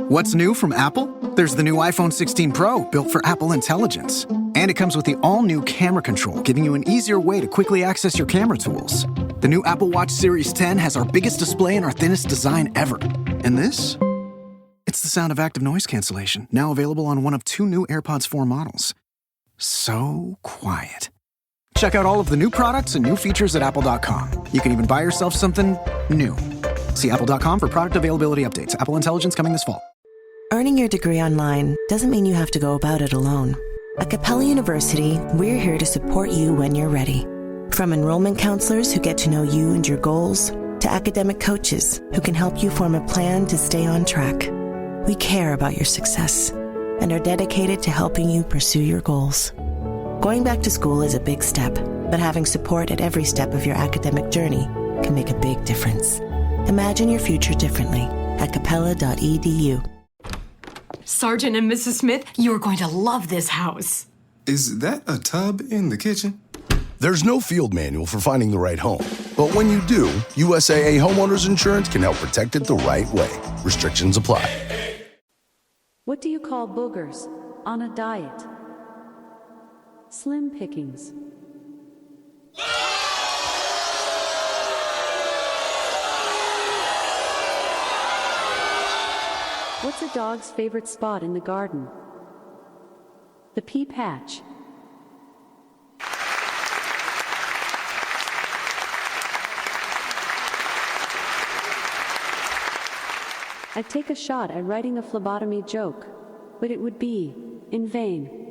What's new from Apple? There's the new iPhone 16 Pro, built for Apple Intelligence. And it comes with the all-new camera control, giving you an easier way to quickly access your camera tools. The new Apple Watch Series 10 has our biggest display and our thinnest design ever. And this? It's the sound of active noise cancellation, now available on one of 2 new AirPods 4 models. So quiet. Check out all of the new products and new features at apple.com. You can even buy yourself something new. See apple.com for product availability updates. Apple Intelligence coming this fall. Earning your degree online doesn't mean you have to go about it alone. At Capella University, we're here to support you when you're ready. From enrollment counselors who get to know you and your goals, to academic coaches who can help you form a plan to stay on track. We care about your success and are dedicated to helping you pursue your goals. Going back to school is a big step, but having support at every step of your academic journey can make a big difference. Imagine your future differently at capella.edu. Sergeant and Mrs. Smith, you're going to love this house. Is that a tub in the kitchen? There's no field manual for finding the right home. But when you do, USAA Homeowners Insurance can help protect it the right way. Restrictions apply. What do you call boogers on a diet? Slim pickings. What's a dog's favorite spot in the garden? The pea patch. I'd take a shot at writing a phlebotomy joke, but it would be in vain.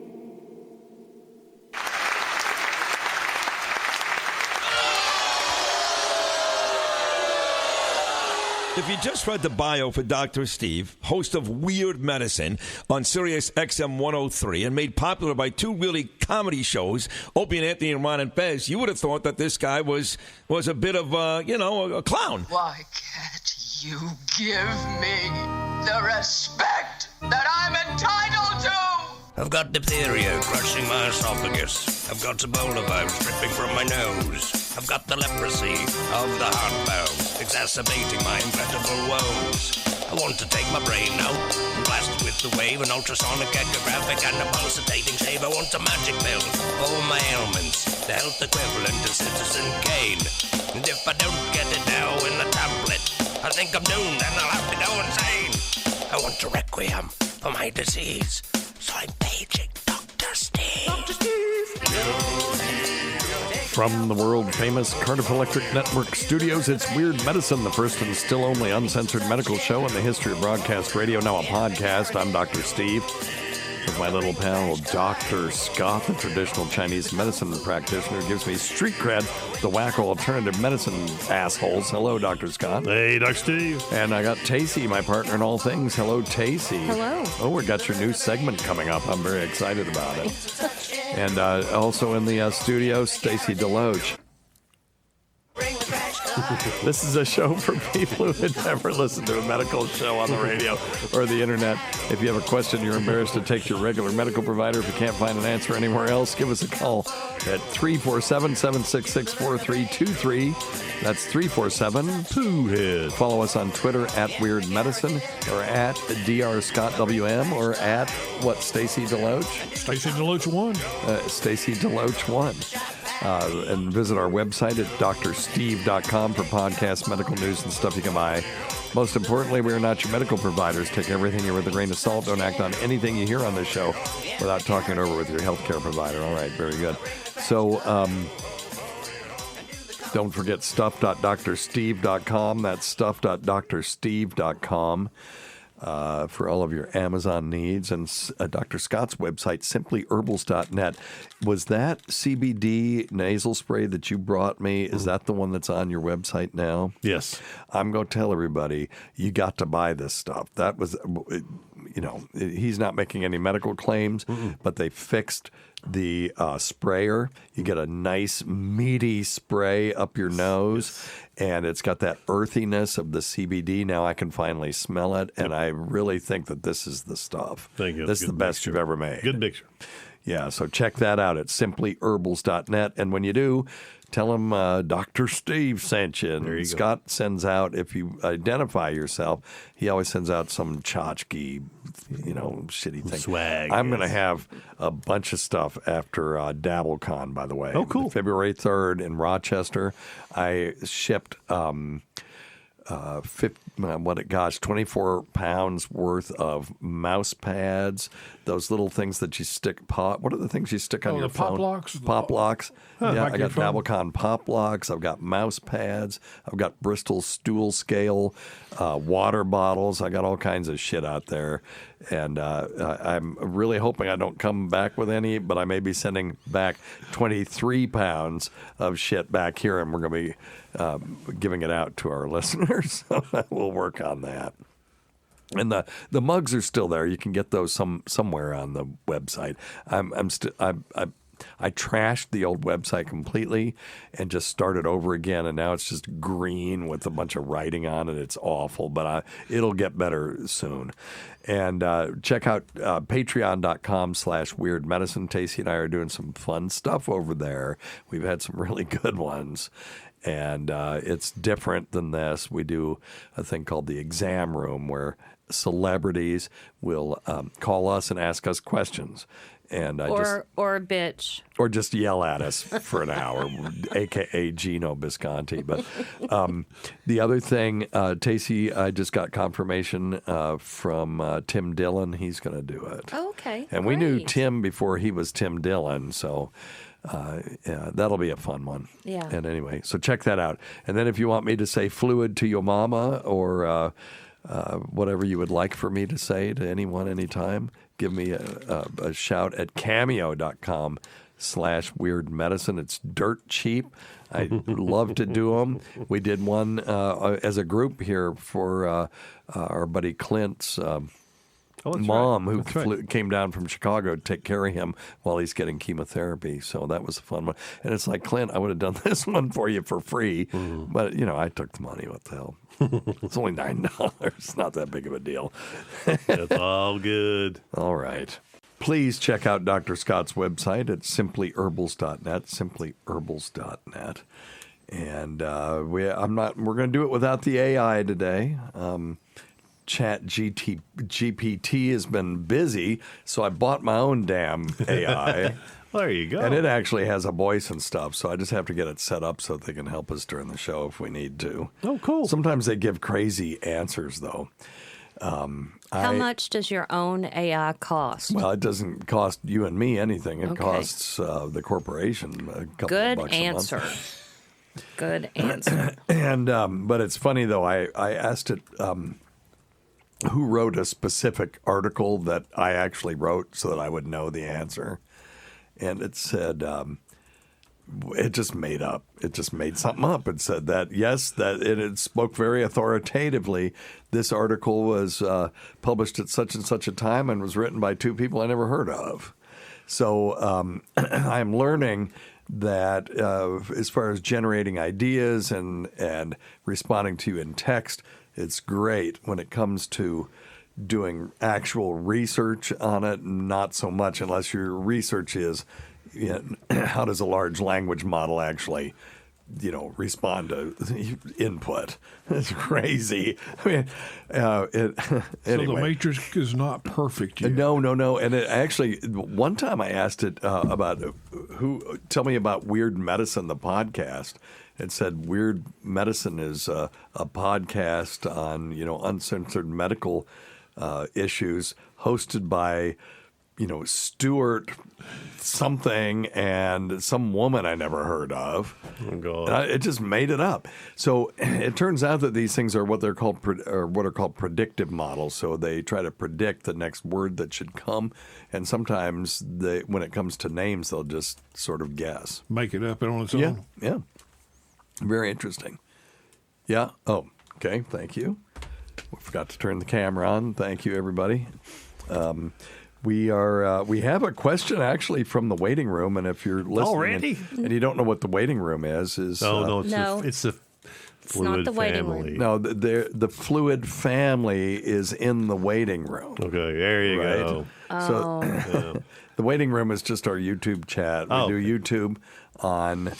If you just read the bio for Dr. Steve, host of Weird Medicine on Sirius XM 103 and made popular by 2 really comedy shows, Opie and Anthony and Ron and Fez, you would have thought that this guy was a bit of, a clown. Why can't you give me the respect that I'm entitled to? I've got diphtheria crushing my esophagus. I've got Ebola virus dripping from my nose. I've got the leprosy of the heart valves, exacerbating my incredible woes. I want to take my brain out and blast it with the wave, an ultrasonic, echographic, and a pulsating shave. I want a magic pill for all my ailments, the health equivalent of Citizen Kane. And if I don't get it now in the tablet, I think I'm doomed and I'll have to go insane. I want a requiem for my disease, so I'm paging Dr. Steve. Dr. Steve! From the world-famous Cardiff Electric Network studios, it's Weird Medicine, the first and still only uncensored medical show in the history of broadcast radio, now a podcast. I'm Dr. Steve, with my little pal, Dr. Scott, the traditional Chinese medicine practitioner who gives me street cred, the wacko alternative medicine assholes. Hello, Dr. Scott. Hey, Dr. Steve. And I got Tacie, my partner in all things. Hello, Tacie. Hello. Oh, we got your new segment coming up. I'm very excited about it. And also in the studio, Stacy Deloach. This is a show for people who had never listened to a medical show on the radio or the internet. If you have a question you're embarrassed to take to your regular medical provider, if you can't find an answer anywhere else, give us a call at 347-766-4323. That's 347-POOHEAD. Follow us on Twitter at Weird Medicine or at DrScottWM or at what, Stacy Deloach? Stacy Deloach 1. Stacy Deloach 1. And visit our website at drsteve.com for podcasts, medical news, and stuff you can buy. Most importantly, we are not your medical providers. Take everything here with a grain of salt. Don't act on anything you hear on this show without talking it over with your healthcare provider. All right, very good. So, don't forget stuff.drsteve.com. That's stuff.drsteve.com. For all of your Amazon needs, and Dr. Scott's website, simplyherbals.net. Was that CBD nasal spray that you brought me, is that the one that's on your website now? Yes. I'm going to tell everybody, you got to buy this stuff. That was, he's not making any medical claims, but they fixed the sprayer. You get a nice meaty spray up your nose, and it's got that earthiness of the CBD. Now I can finally smell it, and I really think that this is the stuff. Thank you. This is the best you've ever made. Good mixture. Yeah, so check that out at simplyherbals.net. And when you do, tell them Dr. Steve sent you. And Scott sends out, if you identify yourself, he always sends out some tchotchke, shitty thing. Swag. I'm going to have a bunch of stuff after DabbleCon, by the way. Oh, cool. February 3rd in Rochester. I shipped 24 pounds worth of mouse pads, those little things that you stick what are the things you stick on your the phone? pop locks? Pop locks. Yeah, I got phone. DabbleCon pop locks. I've got mouse pads. I've got Bristol stool scale, water bottles. I got all kinds of shit out there. And I'm really hoping I don't come back with any, but I may be sending back 23 pounds of shit back here, and we're going to be giving it out to our listeners. So we'll work on that. And the mugs are still there. You can get those somewhere on the website. I trashed the old website completely and just started over again, and now it's just green with a bunch of writing on it. It's awful, but it'll get better soon. And check out patreon.com/weirdmedicine. Tacie and I are doing some fun stuff over there. We've had some really good ones. And it's different than this. We do a thing called the exam room where celebrities will call us and ask us questions. And or a bitch. Or just yell at us for an hour, a.k.a. Gino Bisconti. But the other thing, Tacie, I just got confirmation from Tim Dillon. He's going to do it. Oh, okay. And we knew Tim before he was Tim Dillon, so... yeah, that'll be a fun one. Yeah. And anyway, so check that out. And then if you want me to say fluid to your mama or whatever you would like for me to say to anyone anytime, give me a shout at cameo.com/weirdmedicine. It's dirt cheap. I love to do them. We did one as a group here for our buddy Clint's mom, who came down from Chicago to take care of him while he's getting chemotherapy. So that was a fun one. And it's like, Clint, I would have done this one for you for free. But, I took the money. What the hell? It's only $9. It's not that big of a deal. It's all good. All right. Please check out Dr. Scott's website at simplyherbals.net, simplyherbals.net. And we're going to do it without the AI today. Chat GPT has been busy, so I bought my own damn AI. There you go. And it actually has a voice and stuff, so I just have to get it set up so they can help us during the show if we need to. Oh, cool. Sometimes they give crazy answers, though. How much does your own AI cost? Well, it doesn't cost you and me anything. It costs the corporation a couple of bucks a month. Good answer. And but it's funny, though. I asked it... who wrote a specific article that I actually wrote so that I would know the answer. And it said, it just made up. It just made something up. It said that, yes, that it spoke very authoritatively. This article was published at such and such a time and was written by two people I never heard of. So I'm learning that as far as generating ideas and responding to you in text, it's great. When it comes to doing actual research on it, not so much, unless your research is, how does a large language model actually, respond to input? It's crazy. I mean, anyway. So the matrix is not perfect yet. No. And it actually, one time I asked it about tell me about Weird Medicine, the podcast. It said Weird Medicine is a podcast on, uncensored medical issues hosted by, Stuart something and some woman I never heard of. Oh, God. It just made it up. So it turns out that these things are what are called predictive models. So they try to predict the next word that should come. And sometimes when it comes to names, they'll just sort of guess. Make it up on its own. Yeah. Very interesting. Yeah. Oh, okay. Thank you. We forgot to turn the camera on. Thank you, everybody. We have a question actually from the waiting room, and if you're listening already and you don't know what the waiting room is no, it's the It's not the waiting room. No, the fluid family is in the waiting room. Okay, there you go. So the waiting room is just our YouTube chat. We do YouTube on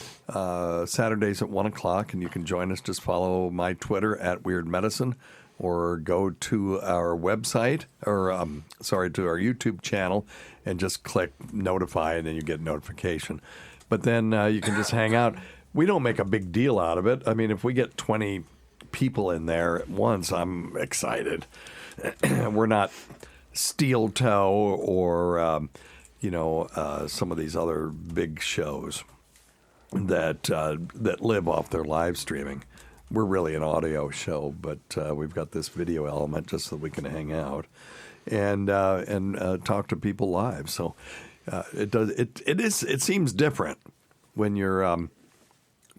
Saturdays at 1 o'clock, and you can join us. Just follow my Twitter at Weird Medicine, or go to our website, or to our YouTube channel, and just click notify, and then you get notification. But then you can just hang out. We don't make a big deal out of it. I mean, if we get 20 people in there at once, I'm excited. We're not Steel Toe or some of these other big shows that live off their live streaming. We're really an audio show, but we've got this video element just so we can hang out and talk to people live. So it seems different when you're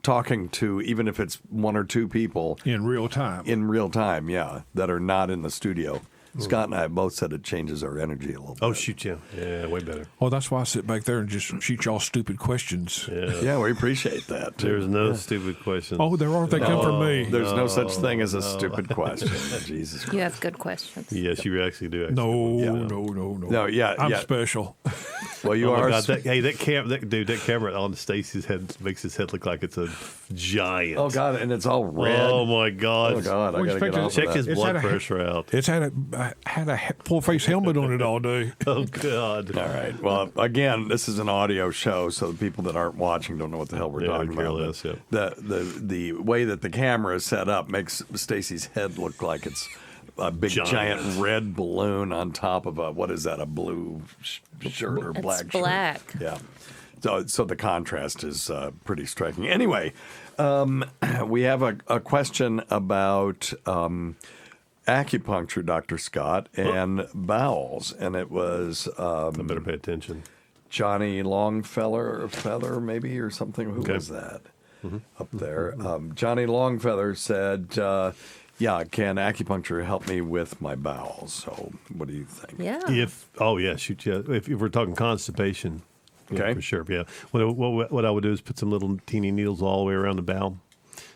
talking to, even if it's one or two people in real time. Yeah, that are not in the studio. Scott and I both said it changes our energy a little bit. Oh, shoot, yeah, way better. Oh, that's why I sit back there and just shoot y'all stupid questions. Yeah, we appreciate that. There's no stupid questions. Oh, there are. They come from me. There's no such thing as a stupid question. Jesus Christ. You have good questions. Yes, you actually do. No. I'm yeah. special. Well, you are. God, that camera on Stacey's head makes his head look like it's a giant. Oh God, and it's all red. Oh my God. Oh God, I gotta get off check of his that. blood pressure out. It's had a full face helmet on it all day. Oh God. All right. Well, again, this is an audio show, so the people that aren't watching don't know what the hell we're talking about. Less, yeah. The way that the camera is set up makes Stacey's head look like it's a big giant red balloon on top of a blue shirt or black shirt. It's black. Yeah. So the contrast is pretty striking. Anyway, we have a question about acupuncture, Dr. Scott, and bowels, and it was I better pay attention. Johnny Longfeather maybe, or something. Who was that up there? Johnny Longfeather said, can acupuncture help me with my bowels? So what do you think? Yeah. If we're talking constipation, okay, for sure. Yeah. What I would do is put some little teeny needles all the way around the bowel,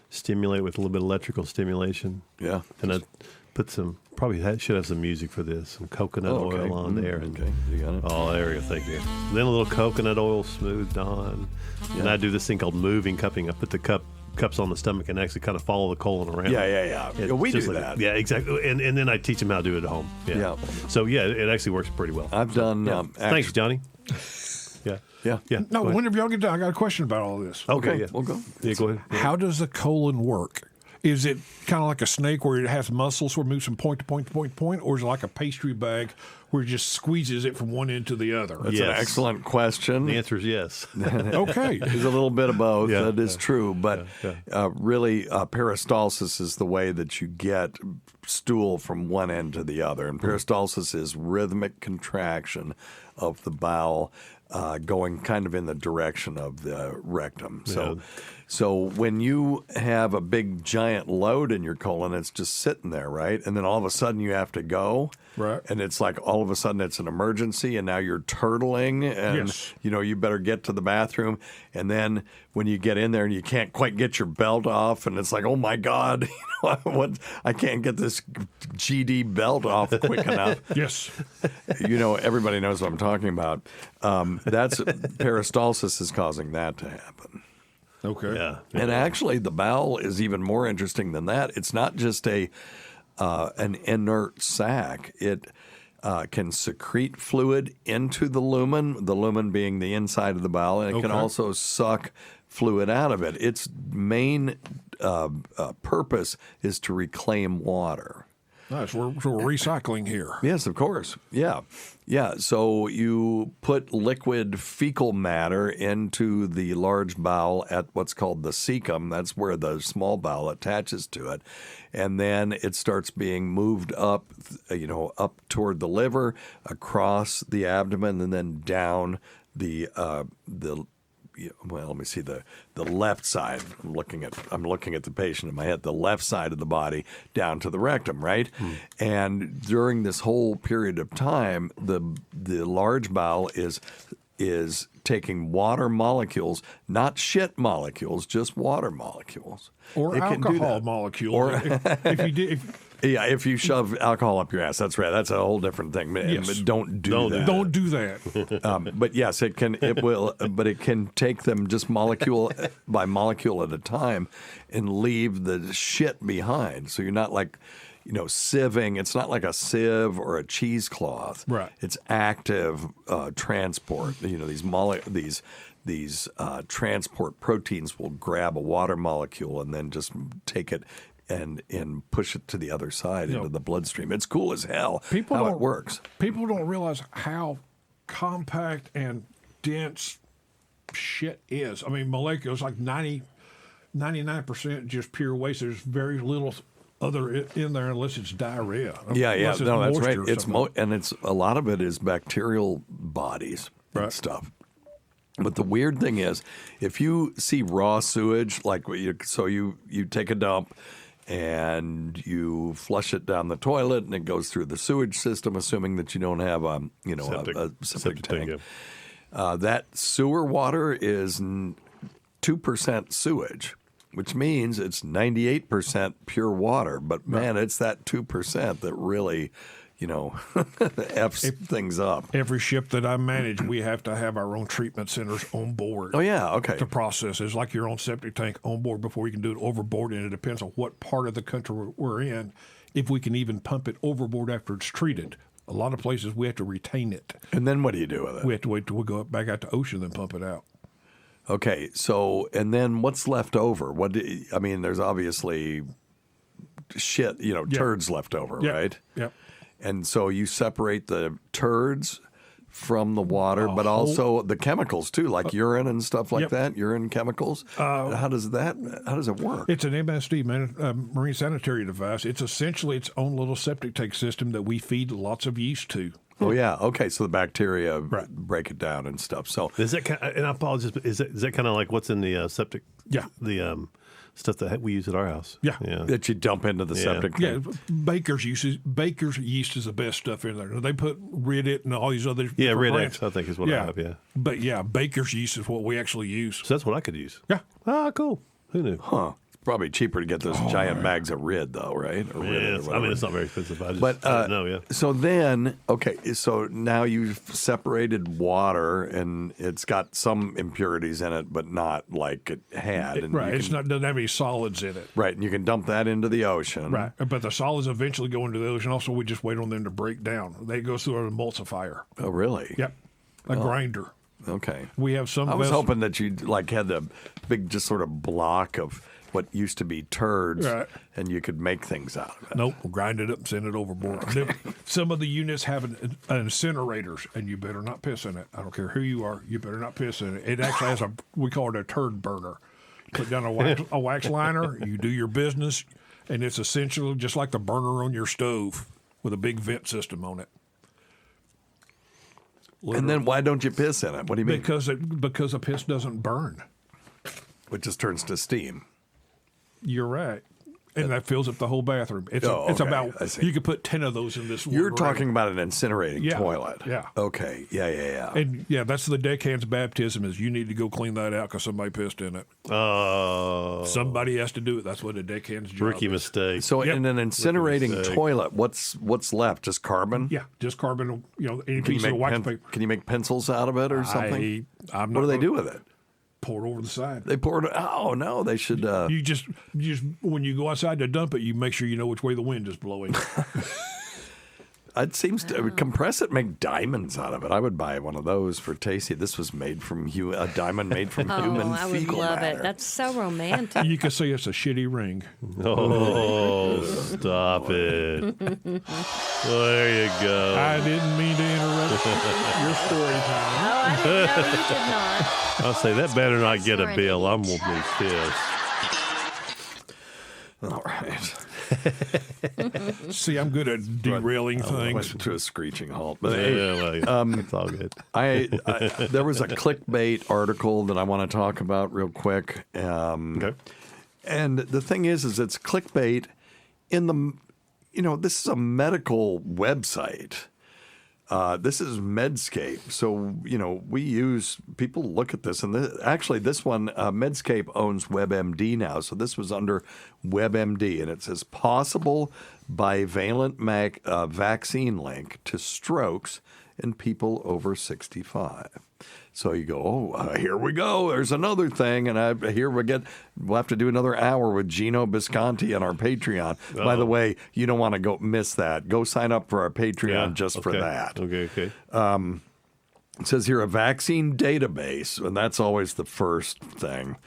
stimulate with a little bit of electrical stimulation. Yeah. And I put should have some music for this, some coconut oil on there. Okay, you got it. Oh, there you go. Thank you. Then a little coconut oil smoothed on. Yeah. And I do this thing called moving cupping. I put the cups on the stomach and actually kind of follow the colon around. Yeah. We do that. Yeah, exactly. And then I teach them how to do it at home. Yeah. So, it actually works pretty well. I've done... Thanks, Johnny. Yeah. No, whenever y'all get done, I got a question about all this. Okay, we'll go. Yeah, go ahead. How does the colon work? Is it kind of like a snake where it has muscles where it moves from point to point to point to point, or is it like a pastry bag where it just squeezes it from one end to the other? That's an excellent question. The answer is yes. Okay. There's a little bit of both. Yeah, that is true. But really, peristalsis is the way that you get stool from one end to the other. And peristalsis is rhythmic contraction of the bowel going kind of in the direction of the rectum. So when you have a big giant load in your colon, it's just sitting there, right? And then all of a sudden you have to go. Right. And it's like all of a sudden it's an emergency, and now you're turtling, and you better get to the bathroom. And then when you get in there and you can't quite get your belt off, and it's like, oh my God, I can't get this GD belt off quick enough. Yes. Everybody knows what I'm talking about. That's peristalsis is causing that to happen. Okay. Yeah. And actually, the bowel is even more interesting than that. It's not just an inert sac. It can secrete fluid into the lumen being the inside of the bowel, and it can also suck fluid out of it. Its main purpose is to reclaim water. Nice. We're recycling here. Yes, of course. Yeah. So you put liquid fecal matter into the large bowel at what's called the cecum. That's where the small bowel attaches to it. And then it starts being moved up, up toward the liver, across the abdomen, and then down the let me see the left side. I'm looking at the patient in my head. The left side of the body down to the rectum, right? And during this whole period of time, the large bowel is is taking water molecules, not shit molecules, just water molecules. Or It can do alcohol that. molecules. Or if you did, yeah, if you shove alcohol up your ass, that's right. That's a whole different thing. Yes. But don't do that. Don't do that. But yes, it can. It will. But it can take them just molecule by molecule at a time, and leave the shit behind. So you're not like, sieving. It's not like a sieve or a cheesecloth. Right. It's active transport. These transport proteins will grab a water molecule and then just take it and push it to the other side into the bloodstream. It's cool as hell how it works. People don't realize how compact and dense shit is. I mean, molecules like 99% just pure waste. There's very little other in there unless it's diarrhea. Yeah. Unless it's No, that's right. moisture or It's something. and it's a lot of it is bacterial bodies and stuff. But the weird thing is, if you see raw sewage, you take a dump and you flush it down the toilet and it goes through the sewage system, assuming that you don't have a septic tank. That sewer water is 2% sewage, which means it's 98% pure water. But man, it's that 2% that really, F's things up. Every ship that I manage, we have to have our own treatment centers on board. Oh, yeah, okay. To process. It's like your own septic tank on board before you can do it overboard, and it depends on what part of the country we're in, if we can even pump it overboard after it's treated. A lot of places we have to retain it. And then what do you do with it? We have to wait till we go back out to ocean and pump it out. Okay, so, and then what's left over? There's obviously shit, turds left over, right? Yep. And so you separate the turds from the water, but also the chemicals too, like urine and stuff like that. Urine chemicals. How does it work? It's an MSD, marine sanitary device. It's essentially its own little septic tank system that we feed lots of yeast to. Oh yeah, okay. So the bacteria break it down and stuff. So is that? And I apologize, but is that kind of like what's in the septic? Yeah, the stuff that we use at our house. Yeah, that you dump into the septic tank. Yeah, Baker's yeast is the best stuff in there. They put Ridit and all these other Rid-X, I think is what I have. Yeah, but Baker's yeast is what we actually use. So that's what I could use. Yeah. Ah, cool. Who knew? Huh. Probably cheaper to get those giant bags of Rid, though, right? Or yes. It's not very expensive. I don't know, yeah. So then, so now you've separated water, and it's got some impurities in it, but not like it had. And doesn't have any solids in it. Right, and you can dump that into the ocean. Right, but the solids eventually go into the ocean. Also, we just wait on them to break down. They go through an emulsifier. Oh, really? Yep, a grinder. Okay. We have some. I was hoping that you had the big, just sort of block of what used to be turds, and you could make things out of it. Nope, we'll grind it up and send it overboard. Okay. Some of the units have incinerators, and you better not piss in it. I don't care who you are, you better not piss in it. It actually has we call it a turd burner. Put down a wax liner, you do your business, and it's essentially just like the burner on your stove with a big vent system on it. Literally. And then why don't you piss in it? What do you mean? Because the piss doesn't burn. It just turns to steam. You're right. And that fills up the whole bathroom. It's about, you could put 10 of those in this one. You're talking about an incinerating toilet. Yeah. Okay. Yeah. And that's the deckhand's baptism is you need to go clean that out because somebody pissed in it. Oh. Somebody has to do it. That's what a deckhand's job Rookie is. mistake. So in an incinerating toilet, what's left? Just carbon? Yeah, just carbon, any piece of wax paper. Can you make pencils out of it or something? What do they do with it? Pour it over the side. They pour it. Oh no, they should. You just when you go outside to dump it, you make sure you know which way the wind is blowing. It seems to compress it, make diamonds out of it. I would buy one of those for Tacie. This was made from a diamond made from human I would fecal love matter. it. That's so romantic. You could say it's a shitty ring. Oh, stop it! There you go. I didn't mean to interrupt your story time. Oh, I didn't know you did not. I'll say that better not get a bill. I'm gonna be pissed. All right. See, I'm good at derailing things. Went to a screeching halt. But it's all good. There was a clickbait article that I want to talk about real quick. Okay. And the thing is it's clickbait in the, this is a medical website. This is Medscape. So, people look at this. And this one, Medscape owns WebMD now. So this was under WebMD. And it says possible bivalent vaccine link to strokes in people over 65. So you go, here we go. There's another thing. And we'll have to do another hour with Gino Bisconti on our Patreon. Uh-oh. By the way, you don't want to go miss that. Go sign up for our Patreon for that. Okay. It says here a vaccine database, and that's always the first thing,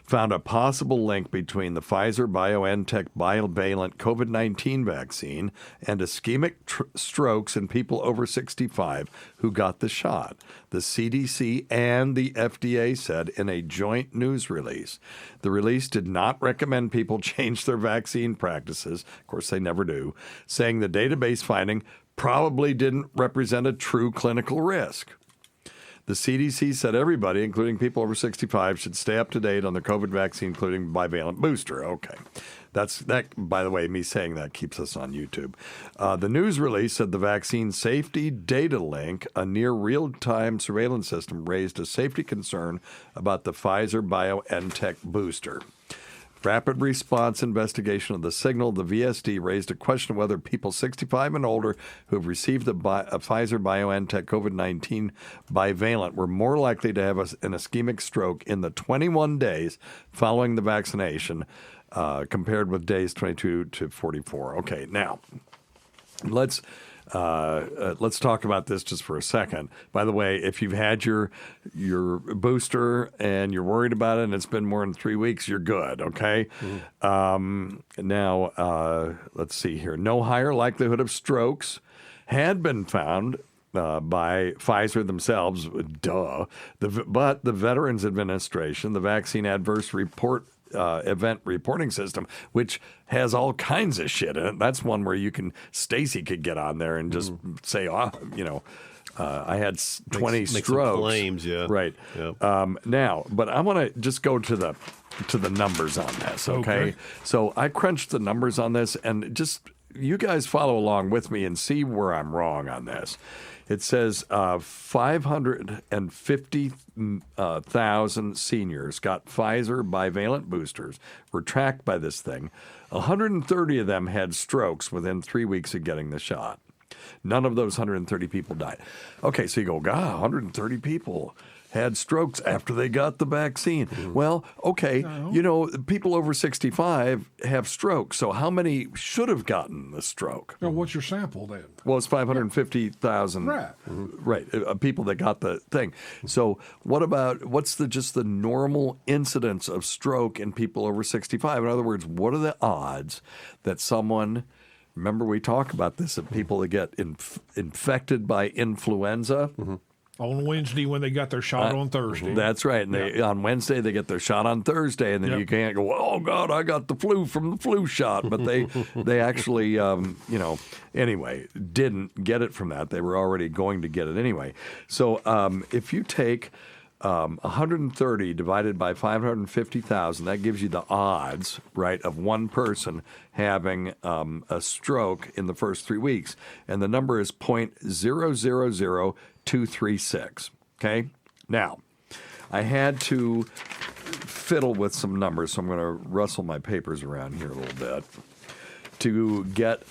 found a possible link between the Pfizer-BioNTech bivalent COVID-19 vaccine and ischemic strokes in people over 65 who got the shot. The CDC and the FDA said in a joint news release. The release did not recommend people change their vaccine practices. Of course, they never do, saying the database finding probably didn't represent a true clinical risk. The CDC said everybody, including people over 65, should stay up to date on their COVID vaccine, including bivalent booster. Okay. That, by the way, me saying that keeps us on YouTube. The news release said the vaccine safety data link, a near real-time surveillance system, raised a safety concern about the Pfizer-BioNTech booster. Rapid response investigation of the signal, the VSD raised a question of whether people 65 and older who have received the Pfizer-BioNTech COVID-19 bivalent were more likely to have an ischemic stroke in the 21 days following the vaccination compared with days 22 to 44. Okay, now let's talk about this just for a second. By the way, if you've had your booster and you're worried about it and it's been more than 3 weeks, you're good, okay? Mm-hmm. Now, let's see here. No higher likelihood of strokes had been found by Pfizer themselves, duh. But the Veterans Administration, the Vaccine Adverse Event Reporting System, which has all kinds of shit in it. That's one where Tacie could get on there and just say, I had 20 strokes. Some claims, yeah. Right. Yep. Now, but I want to just go to the numbers on this, okay? So I crunched the numbers on this, and just you guys follow along with me and see where I'm wrong on this. It says 550,000 seniors got Pfizer bivalent boosters, were tracked by this thing. 130 of them had strokes within 3 weeks of getting the shot. None of those 130 people died. Okay, so you go, God, 130 people had strokes after they got the vaccine. Mm-hmm. Well, okay, people over 65 have strokes. So how many should have gotten the stroke? Now, what's your sample then? Well, it's 550,000. Right. Right, people that got the thing. So what's the normal incidence of stroke in people over 65? In other words, what are the odds that someone, remember we talk about this, of people that get infected by influenza? Mm-hmm. On Wednesday when they got their shot on Thursday. That's right. And on Wednesday they get their shot on Thursday, and then you can't go, oh, God, I got the flu from the flu shot. But they actually, anyway, didn't get it from that. They were already going to get it anyway. So if you take 130 divided by 550,000, that gives you the odds, right, of one person having a stroke in the first 3 weeks. And the number is 0.000236. Okay? Now, I had to fiddle with some numbers, so I'm going to rustle my papers around here a little bit to get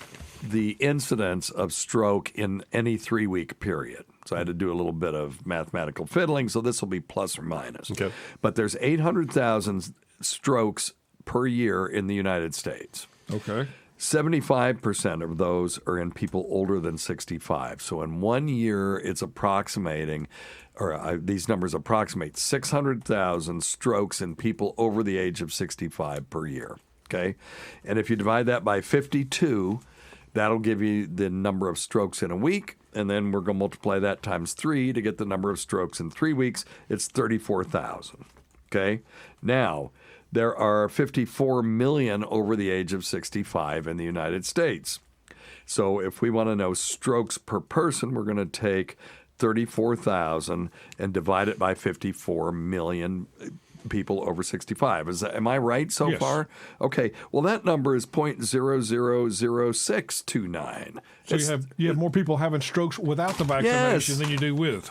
the incidence of stroke in any 3 week period. So I had to do a little bit of mathematical fiddling, so this will be plus or minus. Okay. But there's 800,000 strokes per year in the United States. Okay. 75% of those are in people older than 65. So in 1 year, it's approximating, these numbers approximate 600,000 strokes in people over the age of 65 per year. Okay? And if you divide that by 52, that'll give you the number of strokes in a week. And then we're going to multiply that times 3 to get the number of strokes in 3 weeks. It's 34,000. Okay? Now, there are 54 million over the age of 65 in the United States. So if we want to know strokes per person, we're going to take 34,000 and divide it by 54 million people over 65. Am I right so Yes. far? Okay. Well, that number is 0.000629. So you have more people having strokes without the vaccination than you do with.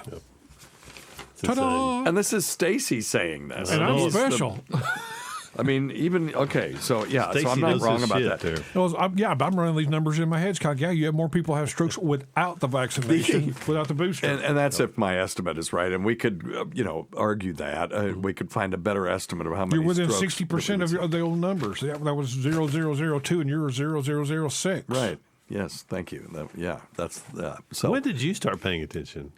Ta-da! And this is Tacie saying this. And I'm special. So yeah, so I'm not wrong about that. I'm running these numbers in my head. It's kind of, you have more people have strokes without the vaccination, without the booster. And that's if my estimate is right. And we could, argue that. We could find a better estimate of how many You're within strokes 60% of the old numbers. That was 0002 and you're 0006. Right. Yes, thank you. That's so. When did you start paying attention?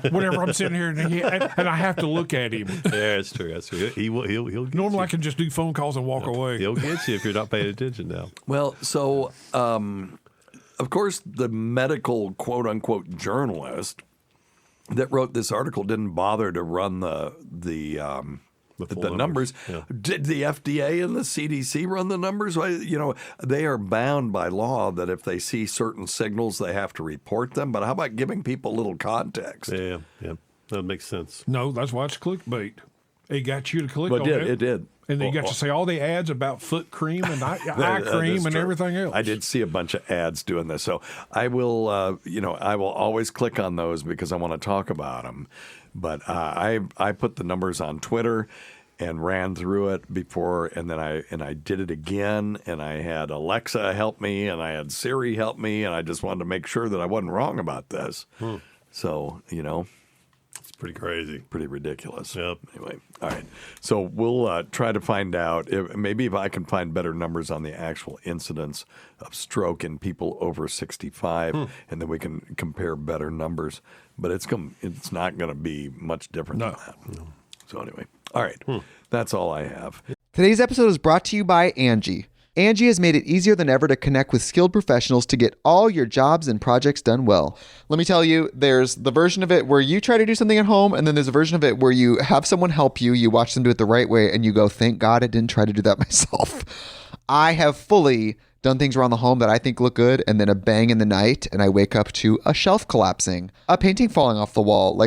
Whenever I'm sitting here and I have to look at him. Yeah, that's true. That's true. He'll get Normally you. I can just do phone calls and walk away. He'll get you if you're not paying attention now. Well, so of course the medical quote unquote journalist that wrote this article didn't bother to run the numbers. Yeah. Did the FDA and the CDC run the numbers? They are bound by law that if they see certain signals, they have to report them. But how about giving people a little context? Yeah, that makes sense. No, that's why it's clickbait. It got you to click on it. It did. And then you got to say all the ads about foot cream and eye cream and everything else. I did see a bunch of ads doing this. So I will, I will always click on those because I want to talk about them. But I put the numbers on Twitter and ran through it before, and then I did it again, and I had Alexa help me, and I had Siri help me, and I just wanted to make sure that I wasn't wrong about this. So, it's pretty crazy. Pretty ridiculous. Yep. Anyway, all right. So we'll try to find out, if I can find better numbers on the actual incidence of stroke in people over 65, and then we can compare better numbers. But it's not going to be much different than that. No. So anyway, all right. That's all I have. Today's episode is brought to you by Angie. Angie has made it easier than ever to connect with skilled professionals to get all your jobs and projects done well. Let me tell you, there's the version of it where you try to do something at home, and then there's a version of it where you have someone help you, you watch them do it the right way, and you go, thank God I didn't try to do that myself. I have fully done things around the home that I think look good, and then a bang in the night, and I wake up to a shelf collapsing, a painting falling off the wall.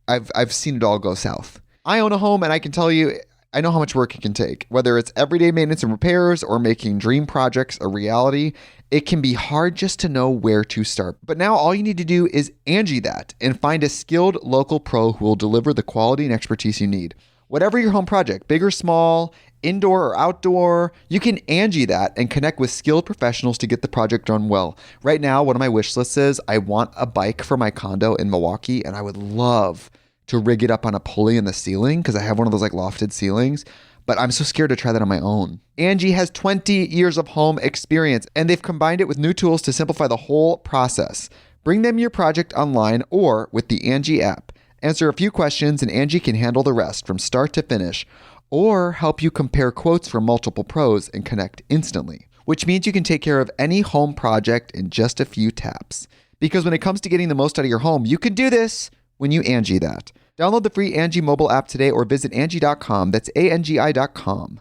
I've seen it all go south. I own a home, and I can tell you, I know how much work it can take. Whether it's everyday maintenance and repairs or making dream projects a reality, it can be hard just to know where to start. But now all you need to do is Angie that and find a skilled local pro who will deliver the quality and expertise you need. Whatever your home project, big or small, indoor or outdoor, you can Angie that and connect with skilled professionals to get the project done well. Right now, one of my wish lists is I want a bike for my condo in Milwaukee, and I would love to rig it up on a pulley in the ceiling because I have one of those lofted ceilings, but I'm so scared to try that on my own. Angie has 20 years of home experience, and they've combined it with new tools to simplify the whole process. Bring them your project online or with the Angie app. Answer a few questions and Angie can handle the rest from start to finish, or help you compare quotes from multiple pros and connect instantly, which means you can take care of any home project in just a few taps. Because when it comes to getting the most out of your home, you can do this when you Angie that. Download the free Angie mobile app today or visit Angie.com. That's ANGI.com.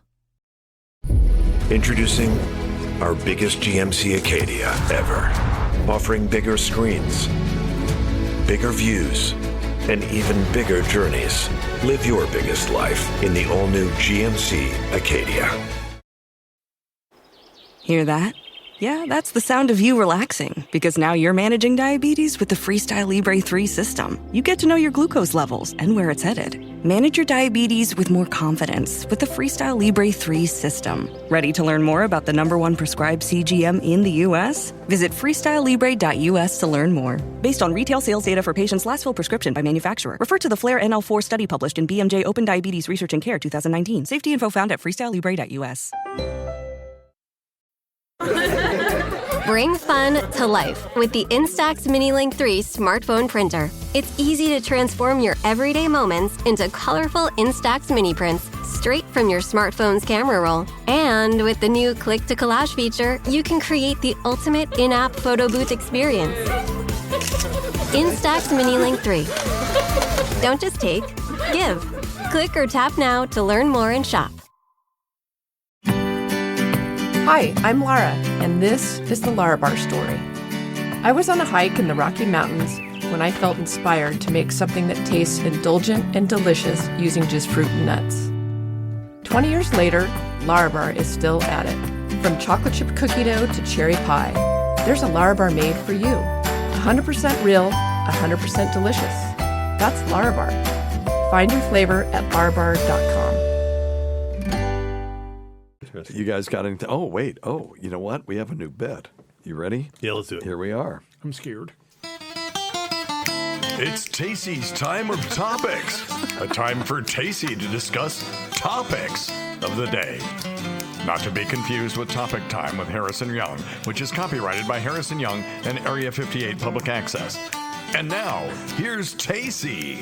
Introducing our biggest GMC Acadia ever. Offering bigger screens, bigger views, and even bigger journeys. Live your biggest life in the all-new GMC Acadia. Hear that? Yeah, that's the sound of you relaxing, because now you're managing diabetes with the Freestyle Libre 3 system. You get to know your glucose levels and where it's headed. Manage your diabetes with more confidence with the Freestyle Libre 3 system. Ready to learn more about the #1 prescribed CGM in the U.S.? Visit freestylelibre.us to learn more. Based on retail sales data for patients' last filled prescription by manufacturer. Refer to the FLAIR NL4 study published in BMJ Open Diabetes Research and Care 2019. Safety info found at freestylelibre.us. Bring fun to life with the Instax Mini Link 3 smartphone printer. It's easy to transform your everyday moments into colorful Instax mini prints straight from your smartphone's camera roll. And with the new Click to Collage feature, you can create the ultimate in-app photo booth experience. Instax Mini Link 3. Don't just take, give. Click or tap now to learn more and shop. Hi, I'm Lara, and this is the Lara Bar Story. I was on a hike in the Rocky Mountains when I felt inspired to make something that tastes indulgent and delicious using just fruit and nuts. 20 years later, Larabar is still at it. From chocolate chip cookie dough to cherry pie, there's a Larabar made for you. 100% real, 100% delicious. That's Larabar. Find your flavor at larabar.com. You guys got anything? Oh, wait. Oh, you know what? We have a new bit. You ready? Yeah, let's do it. Here we are. I'm scared. It's Tacie's time of topics. A time for Tacie to discuss topics of the day. Not to be confused with Topic Time with Harrison Young, which is copyrighted by Harrison Young and Area 58 Public Access. And now, here's Tacie.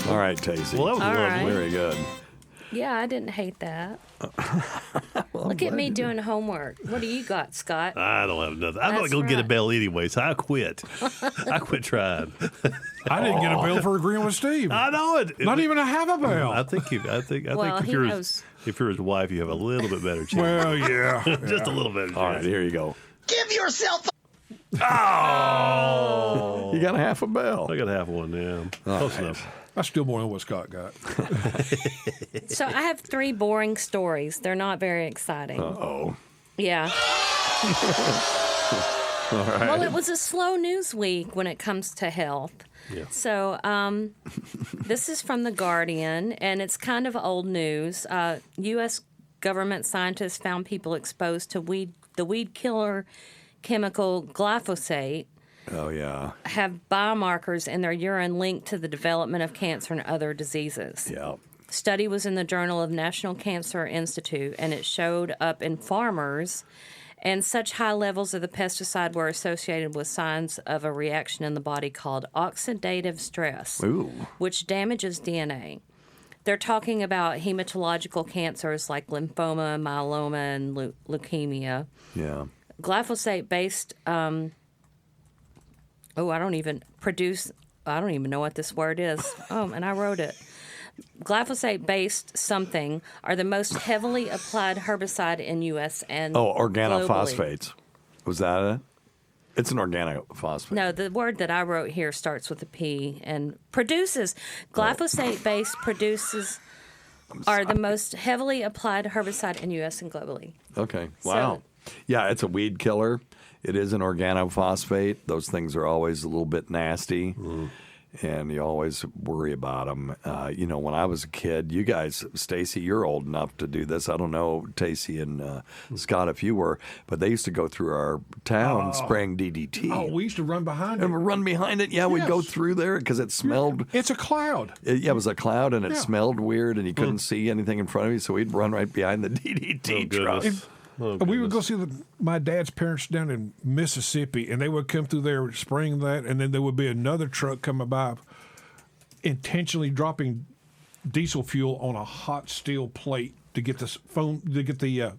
All right, Tacie. Well, that was All right. Very good. Yeah, I didn't hate that. Look at me doing homework. What do you got, Scott? I don't have nothing. I'm not That's going to get a right. bell anyway, so I quit. I quit trying. I didn't get a bell for agreeing with Steve. I know it. Not even a half a bell. I think Well, if he you're knows. if you're his wife, you have a little bit better chance. Well, yeah. Just a little better chance. All right, here you go. Give yourself Oh! You got a half a bell. I got half one, yeah. Close enough. I still more than what Scott got. So I have 3 boring stories. They're not very exciting. Uh-oh. Yeah. All right. Well, it was a slow news week when it comes to health. Yeah. So this is from The Guardian, and it's kind of old news. U.S. government scientists found people exposed to the weed killer chemical glyphosate Oh, yeah. have biomarkers in their urine linked to the development of cancer and other diseases. Yeah. Study was in the Journal of National Cancer Institute, and it showed up in farmers, and such high levels of the pesticide were associated with signs of a reaction in the body called oxidative stress, Ooh. which damages DNA. They're talking about hematological cancers like lymphoma, myeloma, and leukemia. Yeah. Glyphosate-based, I don't even know what this word is. Oh, and I wrote it. Glyphosate-based something are the most heavily applied herbicide in U.S. and organophosphates. globally. Was that it? It's an organophosphate. No, the word that I wrote here starts with a P and produces. Glyphosate-based produces are the most heavily applied herbicide in U.S. and globally. Okay. Wow. Yeah, it's a weed killer. It is an organophosphate. Those things are always a little bit nasty, and you always worry about them. When I was a kid, you guys, Stacy, you're old enough to do this. I don't know, Tacie and Scott, if you were, but they used to go through our town spraying DDT. Oh, we used to run behind it. And run behind it? Yeah, we'd go through there because it smelled. It's a cloud. It was a cloud, and it smelled weird, and you couldn't see anything in front of you, so we'd run right behind the DDT truck. We would go see my dad's parents down in Mississippi, and they would come through there spraying that, and then there would be another truck coming by intentionally dropping diesel fuel on a hot steel plate to get the foam, to get the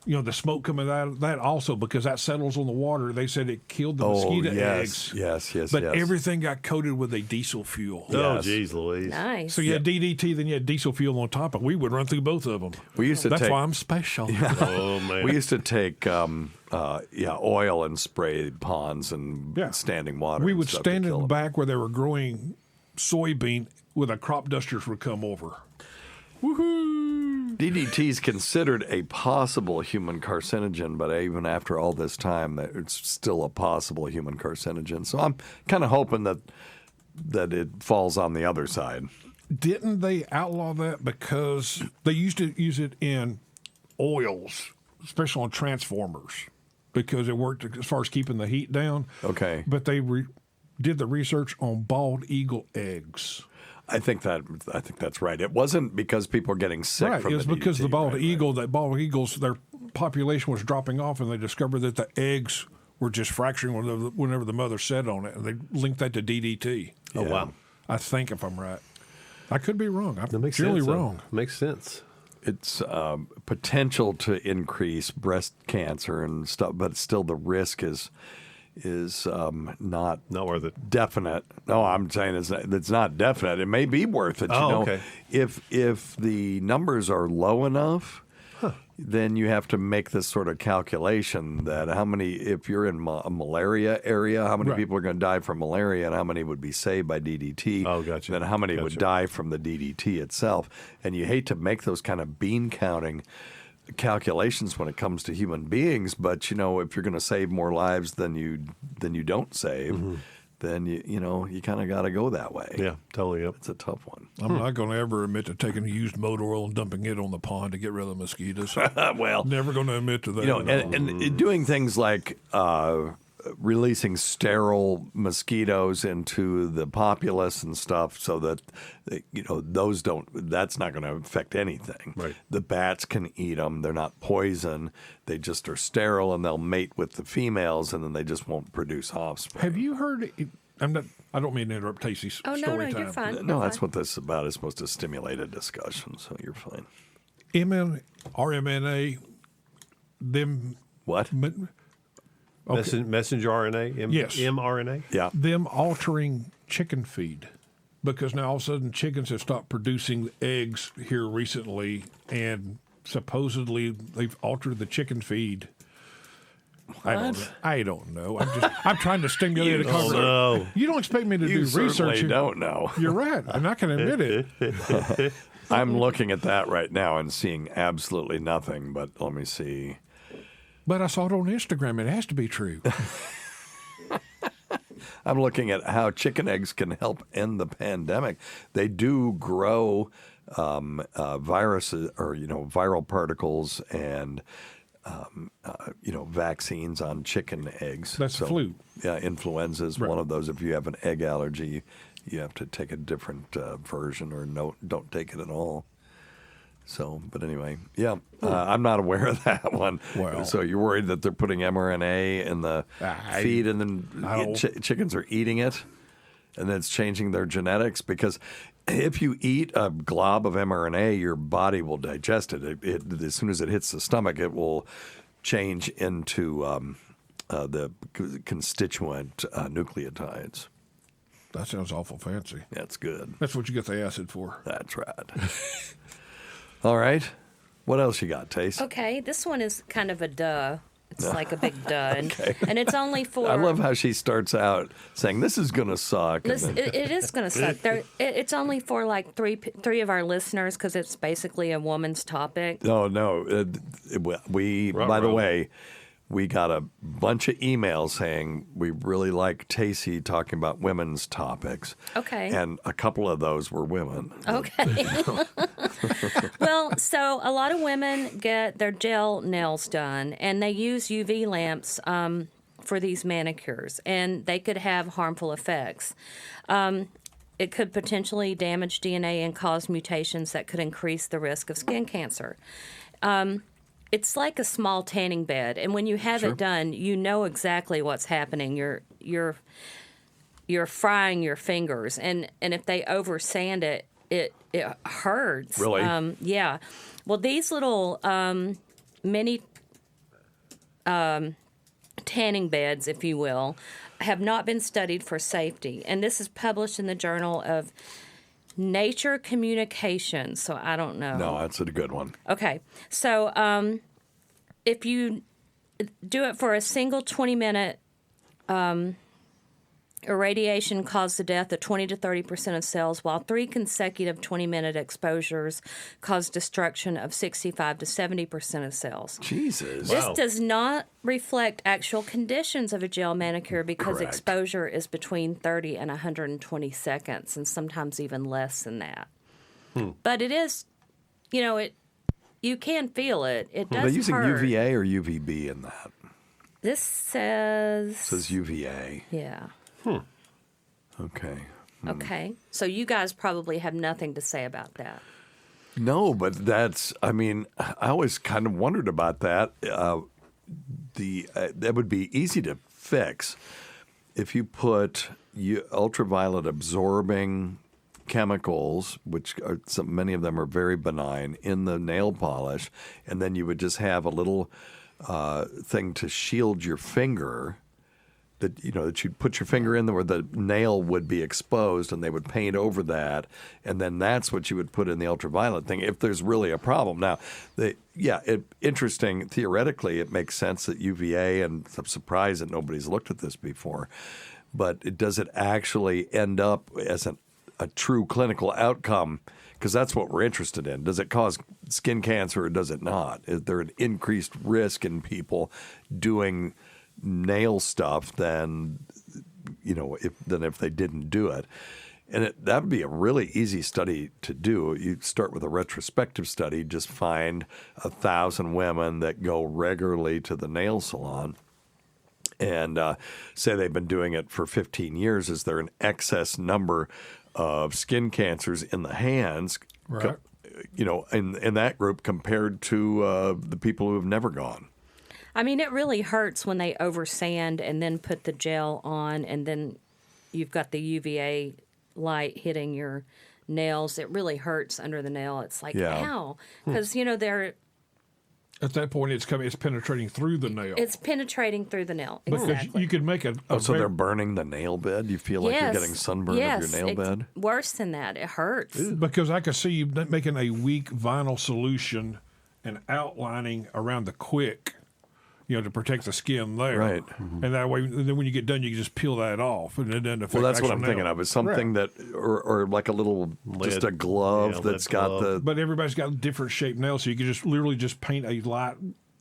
the smoke coming out of that also, because that settles on the water. They said it killed the mosquito eggs. Yes. But everything got coated with a diesel fuel. Oh, geez, Louise. Nice. So you had DDT, then you had diesel fuel on top, and we would run through both of them. We used to That's take- why I'm special. Oh, man. We used to take oil and spray ponds and standing water. We and would stuff to stand in kill the 'em. back where they were growing soybean with a crop dusters would come over. Woohoo! DDT is considered a possible human carcinogen, but even after all this time, it's still a possible human carcinogen. So I'm kind of hoping that it falls on the other side. Didn't they outlaw that because they used to use it in oils, especially on transformers, because it worked as far as keeping the heat down? Okay. But they did the research on bald eagle eggs. I think that's right. It wasn't because people were getting sick Right, from it was the because DDT, the bald right, eagle, that bald eagles, their population was dropping off, and they discovered that the eggs were just fracturing whenever the mother sat on it, and they linked that to DDT. Oh, wow. I think, if I'm right. I could be wrong. I'm That makes really sense, though. wrong. Makes sense. It's potential to increase breast cancer and stuff, but still the risk is not worth it. Definite. No, I'm saying it's not definite. It may be worth it. Oh, okay. If the numbers are low enough, then you have to make this sort of calculation that if you're in a malaria area, how many people are going to die from malaria and how many would be saved by DDT? Oh, gotcha. Then how many would die from the DDT itself? And you hate to make those kind of bean counting calculations when it comes to human beings, but if you're going to save more lives than you don't save, then you kind of got to go that way. Yeah, totally. Yep. It's a tough one. I'm not going to ever admit to taking used motor oil and dumping it on the pond to get rid of the mosquitoes. Well, never going to admit to that. And doing things like releasing sterile mosquitoes into the populace and stuff, so that those don't. That's not going to affect anything. Right. The bats can eat them. They're not poison. They just are sterile, and they'll mate with the females, and then they just won't produce offspring. Have you heard? I don't mean to interrupt Tacie's story time. You're fine. No, that's what this is about. It's supposed to stimulate a discussion, so you're fine. RMNA, them what? Okay. Messenger RNA? Yes. mRNA? Yeah. Them altering chicken feed, because now all of a sudden chickens have stopped producing eggs here recently, and supposedly they've altered the chicken feed. I don't know. I'm trying to stimulate a conversation. No. You don't expect me to do certainly research. Don't know. You're right, and I can admit it. I'm looking at that right now and seeing absolutely nothing, but let me see. But I saw it on Instagram. It has to be true. I'm looking at how chicken eggs can help end the pandemic. They do grow viruses or viral particles and vaccines on chicken eggs. That's flu. Yeah, influenza is one of those. If you have an egg allergy, you have to take a different version, or don't take it at all. So, but anyway, yeah, I'm not aware of that one. Well, so you're worried that they're putting mRNA in the feed, and then chickens are eating it, and then it's changing their genetics? Because if you eat a glob of mRNA, your body will digest it. As soon as it hits the stomach, it will change into the constituent nucleotides. That sounds awful fancy. That's good. That's what you get the acid for. That's right. All right. What else you got, Tace? Okay, this one is kind of a duh. It's like a big duh. And it's only for... I love how she starts out saying, this is going to suck. Listen, it is going to suck. It's only for like three of our listeners, because it's basically a woman's topic. No. By the way, we got a bunch of emails saying we really like Tacie talking about women's topics. Okay. And a couple of those were women. Okay. Well, so a lot of women get their gel nails done, and they use UV lamps for these manicures, and they could have harmful effects. It could potentially damage DNA and cause mutations that could increase the risk of skin cancer. It's like a small tanning bed, and when you have it done, you know exactly what's happening. You're frying your fingers, and if they over sand it, it hurts. Really? Yeah. Well, these little mini tanning beds, if you will, have not been studied for safety, and this is published in the Journal of Nature Communications, so I don't know. No, that's a good one. Okay, so if you do it for a single 20-minute irradiation cause the death of 20 to 30% of cells, while 3 consecutive 20-minute exposures cause destruction of 65 to 70% of cells. Jesus. This does not reflect actual conditions of a gel manicure, because exposure is between 30 and 120 seconds, and sometimes even less than that. But it is, you can feel it. It does hurt. Are they using UVA or UVB in that? This says... It says UVA. Yeah. Okay. Okay. So you guys probably have nothing to say about that. No, but I always kind of wondered about that. That would be easy to fix if you put ultraviolet absorbing chemicals, which are many of them are very benign, in the nail polish, and then you would just have a little thing to shield your finger that you'd put your finger in there where the nail would be exposed, and they would paint over that, and then that's what you would put in the ultraviolet thing if there's really a problem. Now, interesting. Theoretically, it makes sense that UVA, and I'm surprised that nobody's looked at this before, but does it actually end up as a true clinical outcome? Because that's what we're interested in. Does it cause skin cancer or does it not? Is there an increased risk in people doing nail stuff than if they didn't do it? And that would be a really easy study to do. You start with a retrospective study, just find 1,000 women that go regularly to the nail salon and say they've been doing it for 15 years. Is there an excess number of skin cancers in the hands, right? In that group compared to the people who have never gone? I mean, it really hurts when they oversand and then put the gel on, and then you've got the UVA light hitting your nails. It really hurts under the nail. It's like, ow. Because, they're... At that point, it's penetrating through the nail. It's penetrating through the nail. Because exactly. you could make so they're burning the nail bed? You feel like you're getting sunburn of your nail bed? Worse than that. It hurts. Because I could see you making a weak vinyl solution and outlining around the quick, to protect the skin there. Right. And that way, then when you get done, you can just peel that off. And it doesn't affect that's what I'm nail. thinking of. Is something that, or like a little, just a glove that's got the... But everybody's got different shaped nails, so you can just literally just paint a light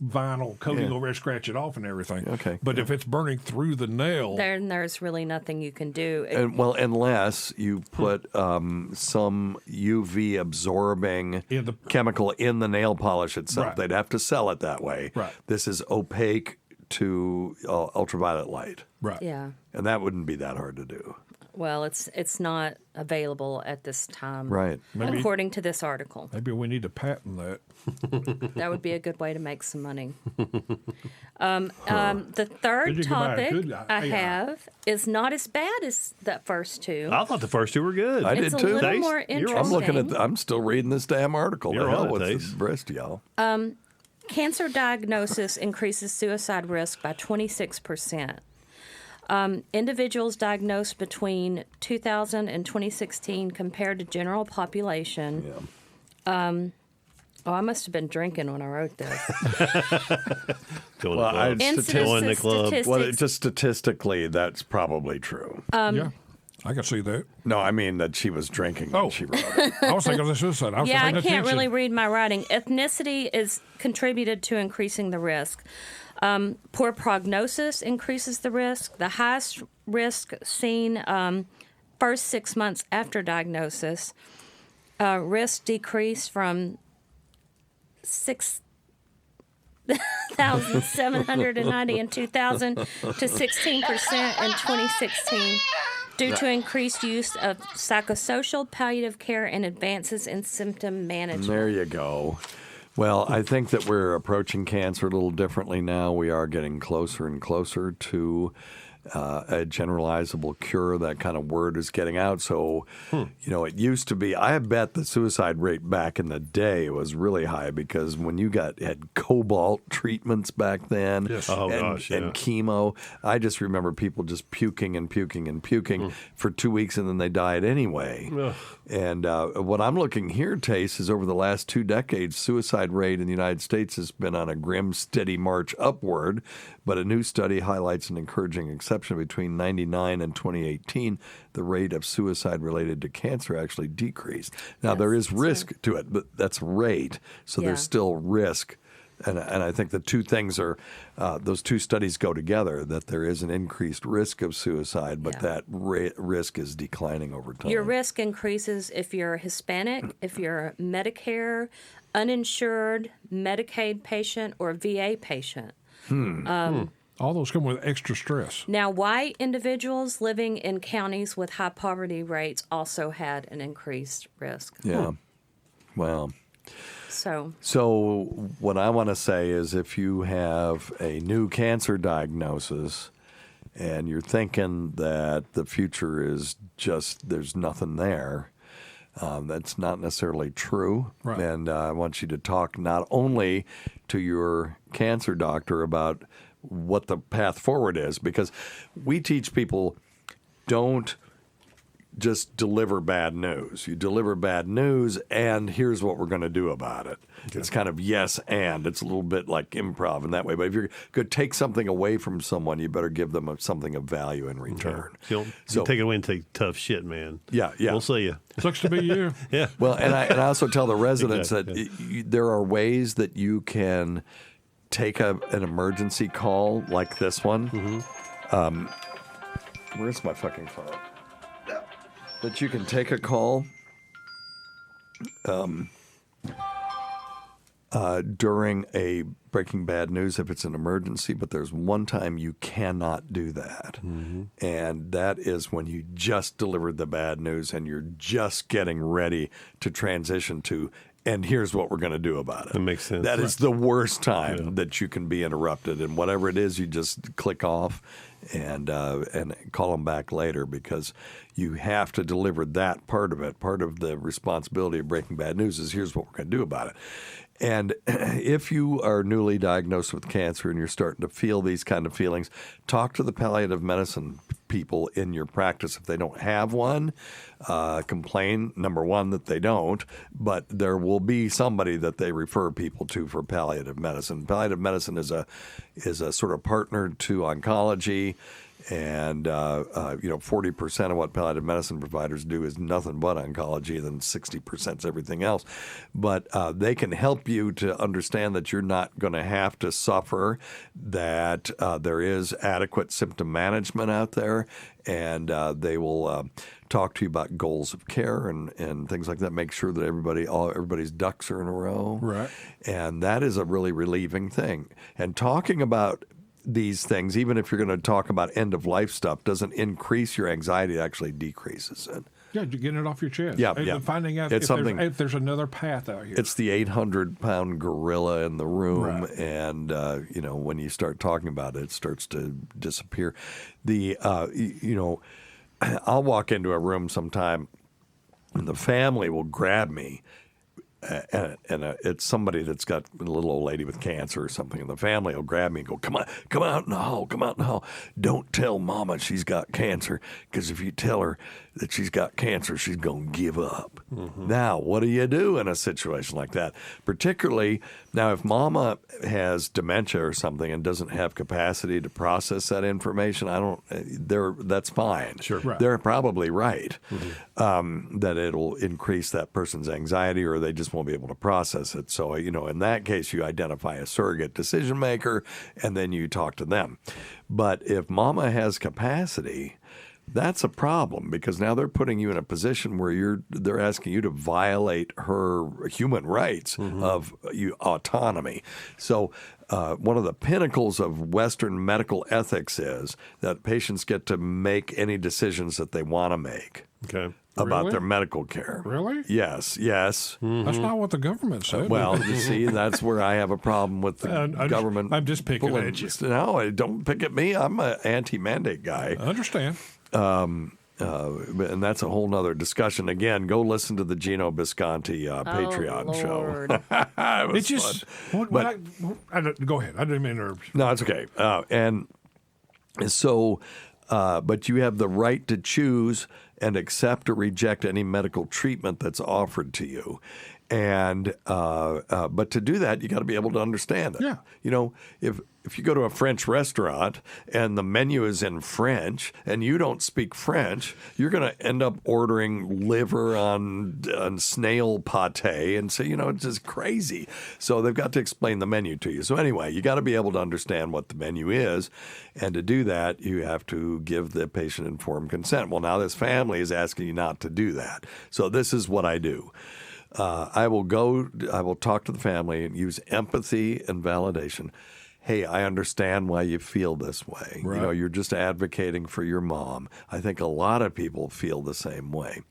vinyl coating over it, scratch it off and everything. Okay. But if it's burning through the nail... Then there's really nothing you can do. Unless you put some UV absorbing chemical in the nail polish itself. Right. They'd have to sell it that way. Right. This is opaque to ultraviolet light. Right. Yeah. And that wouldn't be that hard to do. Well, it's not available at this time. Right. According to this article. Maybe we need to patent that. That would be a good way to make some money. The third topic I have is not as bad as the first two. I thought the first two were good. I It's did a too. little more interesting. I'm looking I'm still reading this damn article. You're the hell on it, with Tace. the breast, y'all. Cancer diagnosis increases suicide risk by 26%. Individuals diagnosed between 2000 and 2016 compared to general population. Yeah. I must have been drinking when I wrote this. Just statistically, that's probably true. Yeah, I can see that. No, I mean that she was drinking when she wrote it. I was thinking of the suicide. I can't really read my writing. Ethnicity is contributed to increasing the risk. Poor prognosis increases the risk. The highest risk seen first 6 months after diagnosis. Risk decreased from 6,790 in 2000 to 16% in 2016 due to increased use of psychosocial palliative care and advances in symptom management. There you go. Well, I think that we're approaching cancer a little differently now. We are getting closer and closer to a generalizable cure. That kind of word is getting out. So, it used to be, I bet the suicide rate back in the day was really high because when you had cobalt treatments back then and chemo, I just remember people just puking and puking and puking for 2 weeks and then they died anyway. And what I'm looking here, Tace, is over the last 2 decades, suicide rate in the United States has been on a grim, steady march upward. But a new study highlights an encouraging exception. Between 1999 and 2018, the rate of suicide related to cancer actually decreased. Now, there is risk to it, but that's rate. So there's still risk. And I think the two things are, those two studies go together, that there is an increased risk of suicide, but that risk is declining over time. Your risk increases if you're Hispanic, if you're Medicare, uninsured, Medicaid patient, or VA patient. All those come with extra stress. Now, white individuals living in counties with high poverty rates also had an increased risk. Yeah. Well. So what I want to say is if you have a new cancer diagnosis and you're thinking that the future is just there's nothing there, that's not necessarily true. Right. And I want you to talk not only to your cancer doctor about what the path forward is, because we teach people don't just deliver bad news. You deliver bad news, and here's what we're going to do about it. Okay. It's kind of yes and. It's a little bit like improv in that way. But if you're going to take something away from someone, you better give them something of value in return. Okay. You'll take it away and take tough shit, man. Yeah. We'll see you. Sucks to be you. Yeah. Well, and I also tell the residents that there are ways that you can take an emergency call like this one. Mm-hmm. Where's my fucking phone? That you can take a call during a breaking bad news if it's an emergency, but there's one time you cannot do that. Mm-hmm. And that is when you just delivered the bad news and you're just getting ready to transition to, and here's what we're going to do about it. That makes sense. That is the worst time that you can be interrupted. And whatever it is, you just click off and call them back later, because you have to deliver that part of it. Part of the responsibility of breaking bad news is here's what we're going to do about it. And if you are newly diagnosed with cancer and you're starting to feel these kind of feelings, talk to the palliative medicine people in your practice. If they don't have one, complain, number one, that they don't, but there will be somebody that they refer people to for palliative medicine. Palliative medicine is a sort of partner to oncology. And 40% of what palliative medicine providers do is nothing but oncology, and then 60% is everything else. But they can help you to understand that you're not going to have to suffer, that there is adequate symptom management out there, and they will talk to you about goals of care and things like that. Make sure that everybody's ducks are in a row. Right. And that is a really relieving thing. And talking about these things, even if you're going to talk about end-of-life stuff, doesn't increase your anxiety. It actually decreases it. Yeah, you're getting it off your chest. Yeah, and finding out if there's another path out here. It's the 800-pound gorilla in the room, right. And when you start talking about it, it starts to disappear. I'll walk into a room sometime, and the family will grab me. And it's somebody that's got a little old lady with cancer or something, and the family will grab me and go, come out in the hall. Don't tell Mama she's got cancer, because if you tell her that she's got cancer, she's going to give up. Mm-hmm. Now, what do you do in a situation like that? Particularly, now, if Mama has dementia or something and doesn't have capacity to process that information, that's fine. Sure. Right. They're probably right, that it'll increase that person's anxiety, or they just won't be able to process it. So, in that case, you identify a surrogate decision maker, and then you talk to them. But if Mama has capacity, that's a problem, because now they're putting you in a position where they're asking you to violate her human rights of autonomy. So one of the pinnacles of Western medical ethics is that patients get to make any decisions that they want to make. Okay. About their medical care. Really? Yes. Mm-hmm. That's not what the government said. Well, you see, that's where I have a problem with the government. I'm just picking at you. No, don't pick at me. I'm an anti-mandate guy. I understand. And that's a whole nother discussion. Again, go listen to the Gino Bisconti Patreon show. It was fun. Go ahead. I didn't mean to interrupt you. No, it's okay. And so, but you have the right to choose and accept or reject any medical treatment that's offered to you. And but to do that, you got to be able to understand it. Yeah. If you go to a French restaurant and the menu is in French and you don't speak French, you're going to end up ordering liver on snail pate and say, it's just crazy. So they've got to explain the menu to you. So anyway, you got to be able to understand what the menu is. And to do that, you have to give the patient informed consent. Well, now this family is asking you not to do that. So this is what I do. I will talk to the family and use empathy and validation. Hey, I understand why you feel this way. Right. You're just advocating for your mom. I think a lot of people feel the same way.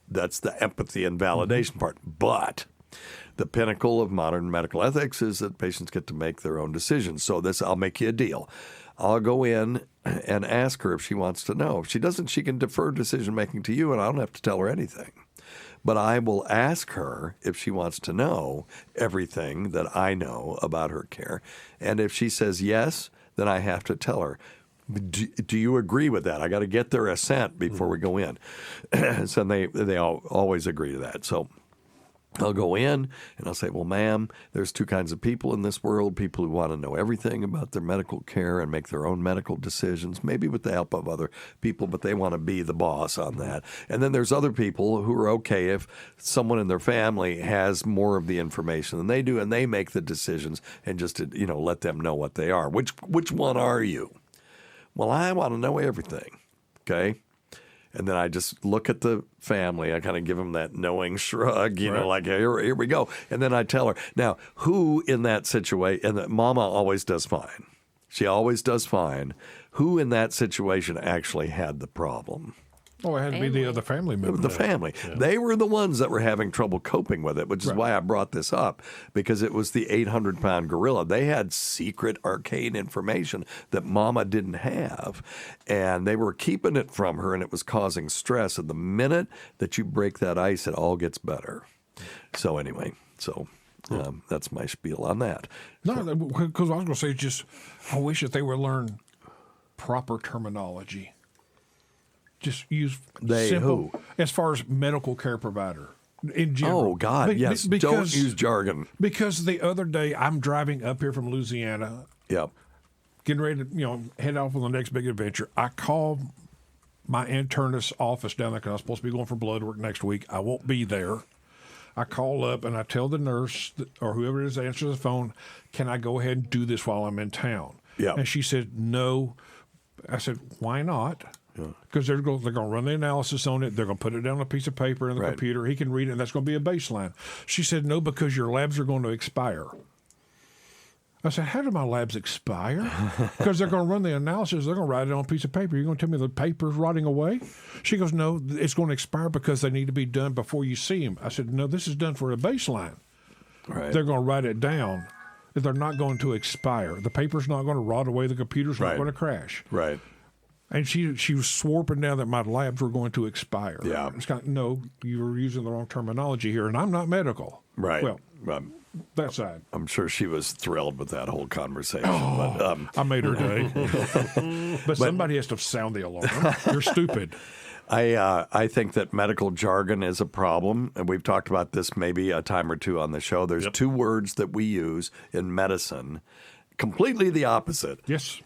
That's the empathy and validation part. But the pinnacle of modern medical ethics is that patients get to make their own decisions. So I'll make you a deal. I'll go in and ask her if she wants to know. If she doesn't, she can defer decision-making to you, and I don't have to tell her anything. But I will ask her if she wants to know everything that I know about her care. And if she says yes, then I have to tell her, do you agree with that? I got to get their assent before we go in. So they always agree to that. So I'll go in and I'll say, well, ma'am, there's two kinds of people in this world, people who want to know everything about their medical care and make their own medical decisions, maybe with the help of other people, but they want to be the boss on that. And then there's other people who are okay if someone in their family has more of the information than they do, and they make the decisions and just, let them know what they are. Which one are you? Well, I want to know everything, okay? And then I just look at the family. I kind of give them that knowing shrug, like, here we go. And then I tell her, now, who in that situation, and Mama always does fine. She always does fine. Who in that situation actually had the problem? Oh, it had to be the other family member. The family. Yeah. They were the ones that were having trouble coping with it, which is why I brought this up, because it was the 800-pound gorilla. They had secret, arcane information that Mama didn't have, and they were keeping it from her, and it was causing stress. And the minute that you break that ice, it all gets better. So anyway, that's my spiel on that. No, because I was going to say, I wish that they would learn proper terminology. Just use simple, as far as medical care provider in general. Oh, God, yes. Don't use jargon. Because the other day, I'm driving up here from Louisiana. Yep. Getting ready to, head off on the next big adventure. I call my internist's office down there because I'm supposed to be going for blood work next week. I won't be there. I call up and I tell the nurse or whoever it is that answers the phone, can I go ahead and do this while I'm in town? Yeah. And she said, no. I said, why not? Because they're going to run the analysis on it. They're going to put it down on a piece of paper in the computer. He can read it, and that's going to be a baseline. She said, no, because your labs are going to expire. I said, how do my labs expire? Because they're going to run the analysis. They're going to write it on a piece of paper. You're going to tell me the paper's rotting away? She goes, no, it's going to expire because they need to be done before you see them. I said, no, this is done for a baseline. Right. They're going to write it down. They're not going to expire. The paper's not going to rot away. The computer's not going to crash. Right. And she was swarping down that my labs were going to expire. Yeah. It's kind of, no, you were using the wrong terminology here, and I'm not medical. Right. Well, that side. I'm sure she was thrilled with that whole conversation. Oh, but, I made her day. but somebody has to sound the alarm. You're stupid. I think that medical jargon is a problem, and we've talked about this maybe a time or two on the show. There's two words that we use in medicine, completely the opposite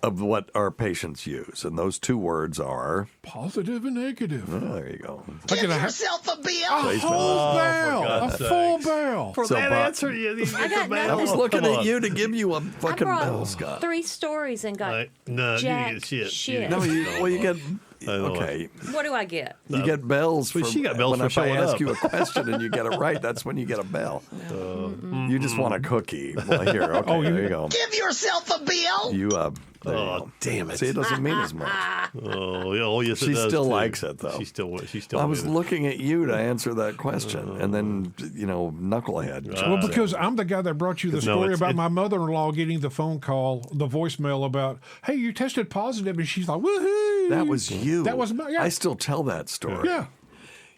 of what our patients use, and those two words are positive and negative. Oh, there you go. Give yourself a bill. A whole bell. A full bell. For that answer, you need to get the bell. I was looking at you to give you a fucking bell, Scott. 3 stories and got jack shit. No, you get. Okay. What do I get? You get bells. She got bells when for I showing ask up. you a question and you get it right, that's when you get a bell. You just want a cookie. Well, here, okay, there you go. Give yourself a bill. You damn it! See, it doesn't mean as much. Yes, she it does still too. likes it though. She still. I was looking at you to answer that question, and then knucklehead. Well, because I'm the guy that brought you the story about my mother-in-law getting the phone call, the voicemail about, hey, you tested positive, and she's like, woohoo! That was you. That was my. I still tell that story.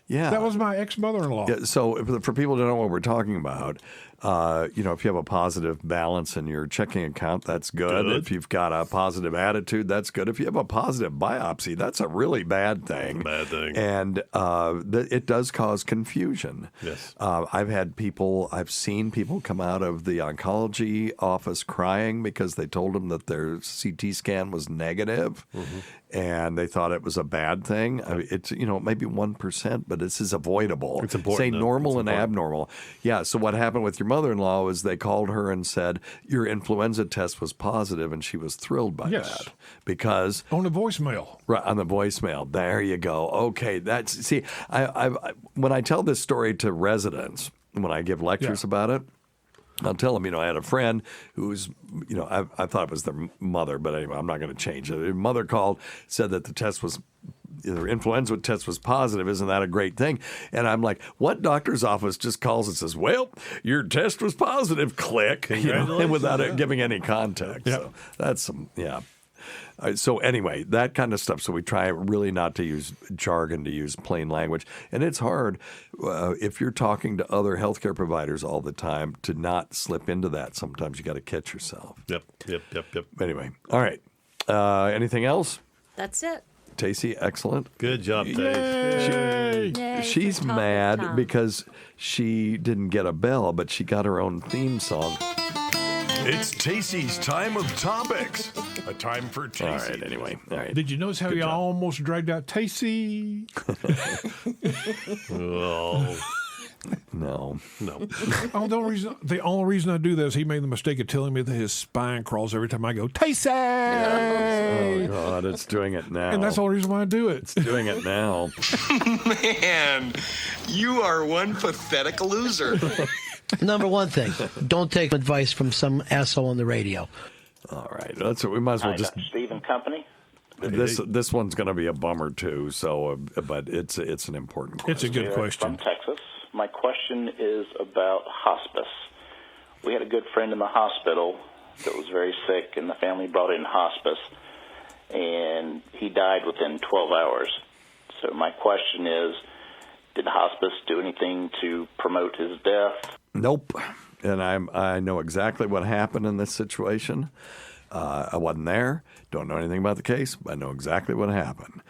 Yeah. That was my ex-mother-in-law. Yeah, so for people to know what we're talking about, if you have a positive balance in your checking account, that's good. If you've got a positive attitude, that's good. If you have a positive biopsy, that's a really bad thing. And it does cause confusion. Yes. I've seen people come out of the oncology office crying because they told them that their CT scan was negative. And they thought it was a bad thing. It's it may be 1%, but this is avoidable. It's important. Say normal and abnormal. Yeah. So what happened with your mother-in-law was they called her and said your influenza test was positive, and she was thrilled by that because on the voicemail. Right on the voicemail. There you go. Okay. I when I tell this story to residents when I give lectures about it. I'll tell them, I had a friend who's, I thought it was their mother, but anyway, I'm not going to change it. Her mother called, said that their influenza test was positive. Isn't that a great thing? And I'm like, what doctor's office just calls and says, well, your test was positive, click, and without it giving any context. So that's So anyway, that kind of stuff. So we try really not to use jargon, to use plain language. And it's hard if you're talking to other healthcare providers all the time to not slip into that. Sometimes you got to catch yourself. Yep. Anyway, all right. Anything else? That's it. Tacie, excellent. Good job, Tacie. Yay, She's for mad Tom. because she didn't get a bell, but she got her own theme song. It's Tacie's time of topics. A time for Tacie. All right, anyway. All right. Did you notice how y'all almost dragged out Tacie? Oh. No. Oh, the only reason I do that is he made the mistake of telling me that his spine crawls every time I go, Tacie! Oh, God, it's doing it now. And that's the only reason why I do it. It's doing it now. Man, you are one pathetic loser. Number one thing, don't take advice from some asshole on the radio. All right, that's what we might as well just. Steve and Company. This one's going to be a bummer too. So, but it's an important question. It's a good question. From Texas. My question is about hospice. We had a good friend in the hospital that was very sick, and the family brought in hospice, and he died within 12 hours. So my question is, did the hospice do anything to promote his death? Nope. And I know exactly what happened in this situation. I wasn't there. Don't know anything about the case, but I know exactly what happened.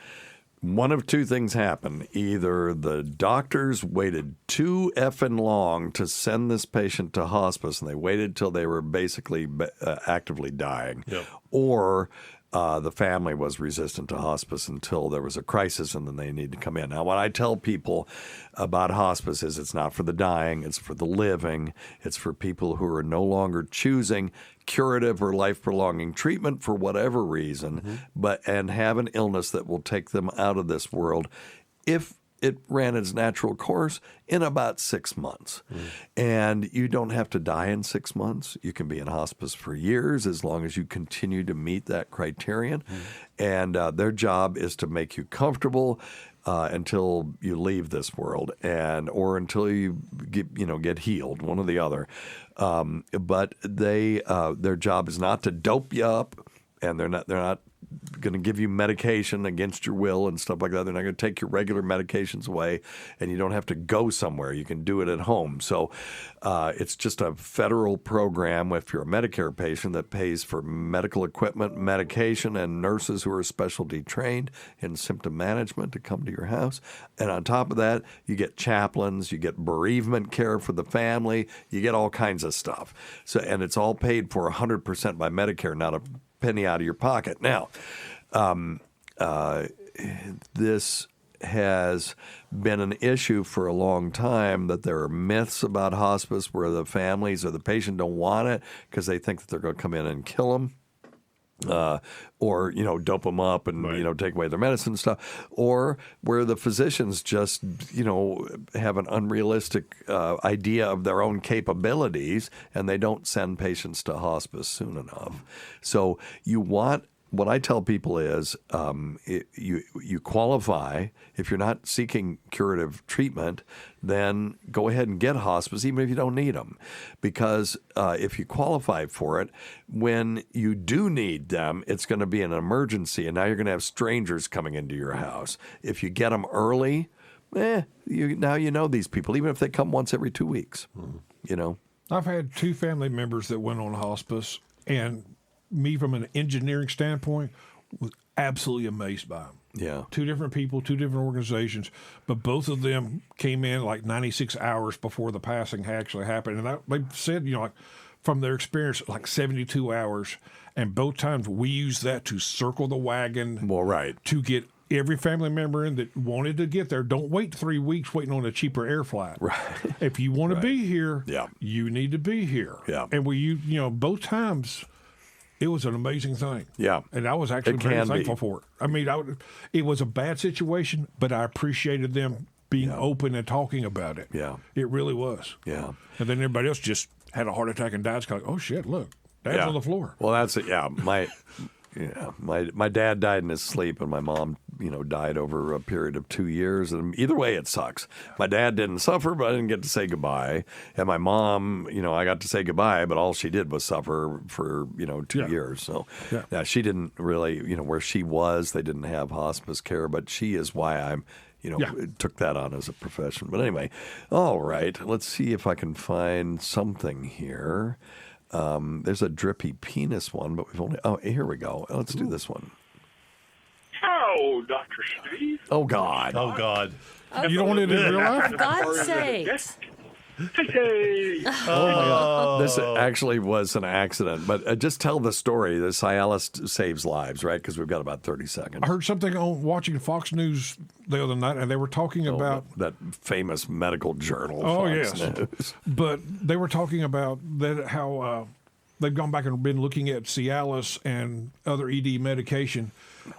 One of two things happened. Either the doctors waited too effing long to send this patient to hospice, and they waited till they were basically actively dying, or the family was resistant to hospice until there was a crisis, and then they need to come in. Now, what I tell people about hospice is it's not for the dying, it's for the living. It's for people who are no longer choosing curative or life-prolonging treatment for whatever reason, and have an illness that will take them out of this world if it ran its natural course in about 6 months. And you don't have to die in 6 months. You can be in hospice for years as long as you continue to meet that criterion. And their job is to make you comfortable until you leave this world, or until you get healed, one or the other. But their job is not to dope you up, and they're not going to give you medication against your will and stuff like that. They're not going to take your regular medications away, and you don't have to go somewhere. You can do it at home. So it's just a federal program if you're a Medicare patient that pays for medical equipment, medication, and nurses who are specialty trained in symptom management to come to your house. And on top of that, you get chaplains, you get bereavement care for the family, you get all kinds of stuff. So, and it's all paid for 100% by Medicare, not a penny out of your pocket. Now, this has been an issue for a long time, that there are myths about hospice where the families or the patient don't want it because they think that they're going to come in and kill them. Or dope them up and take away their medicine and stuff, or where the physicians just have an unrealistic idea of their own capabilities, and they don't send patients to hospice soon enough. So what I tell people is you qualify. If you're not seeking curative treatment, then go ahead and get hospice, even if you don't need them. Because if you qualify for it, when you do need them, it's going to be an emergency, and now you're going to have strangers coming into your house. If you get them early, now you know these people, even if they come once every 2 weeks. I've had two family members that went on hospice, and me, from an engineering standpoint, was absolutely amazed by them. Yeah. Two different people, two different organizations, but both of them came in like 96 hours before the passing actually happened. And they said, from their experience, like 72 hours. And both times we used that to circle the wagon. Well, right. To get every family member in that wanted to get there. Don't wait 3 weeks waiting on a cheaper air flight. Right. If you want to be here, you need to be here. Yeah. And both times, it was an amazing thing. Yeah. And I was actually very thankful for it. I mean, it was a bad situation, but I appreciated them being open and talking about it. Yeah. It really was. Yeah. And then everybody else just had a heart attack and died. It's like, oh, shit, look, Dad's on the floor. Well, that's it. Yeah. Yeah, my dad died in his sleep, and my mom, died over a period of 2 years. And either way, it sucks. My dad didn't suffer, but I didn't get to say goodbye. And my mom, I got to say goodbye, but all she did was suffer for 2 years. So she didn't really, where she was, they didn't have hospice care. But she is why I'm, took that on as a profession. But anyway, all right, let's see if I can find something here. There's a drippy penis one, but we've only... Oh, here we go. Let's do this one. Oh, Dr. Steve. Oh, God. Oh, God. You don't want it in real life? For God's sake. Hey. Oh, my God. This actually was an accident, but just tell the story. The Cialis saves lives, right? Because we've got about 30 seconds. I heard something on watching Fox News the other night, and they were talking about... That famous medical journal, Oh, Fox yes. News. But they were talking about that how they've gone back and been looking at Cialis and other ED medication,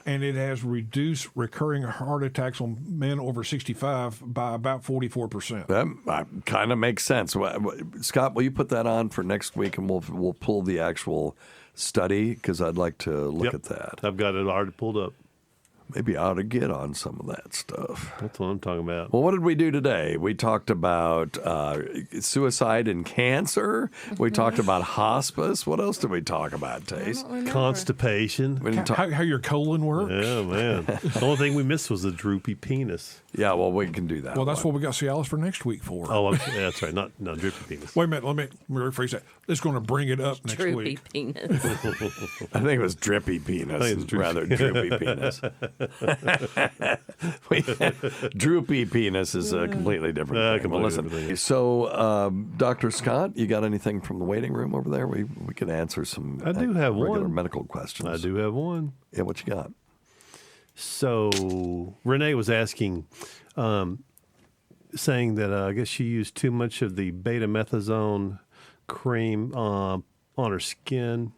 and it has reduced recurring heart attacks on men over 65 by about 44%. That kind of makes sense. Scott, will you put that on for next week, and we'll pull the actual study, because I'd like to look at that. I've got it already pulled up. Maybe I ought to get on some of that stuff. That's what I'm talking about. Well, what did we do today? We talked about suicide and cancer. We talked about hospice. What else did we talk about, Tace? Constipation. We didn't talk- How your colon works? Yeah, man. The only thing we missed was the droopy penis. Yeah, well, we can do that. Well, that's what we got Cialis for next week for. Oh, yeah, that's right. Not droopy penis. Wait a minute. Let me rephrase that. It's going to bring it up next Droopy week. penis. I think it was drippy penis. I think it's droopy. Rather droopy penis. Droopy penis is a completely different thing. Well, listen. So, Dr. Scott, you got anything from the waiting room over there? We can answer some I do have regular one. medical questions. I do have one. Yeah, what you got? So Renee was asking, saying that I guess she used too much of the betamethasone cream on her skin.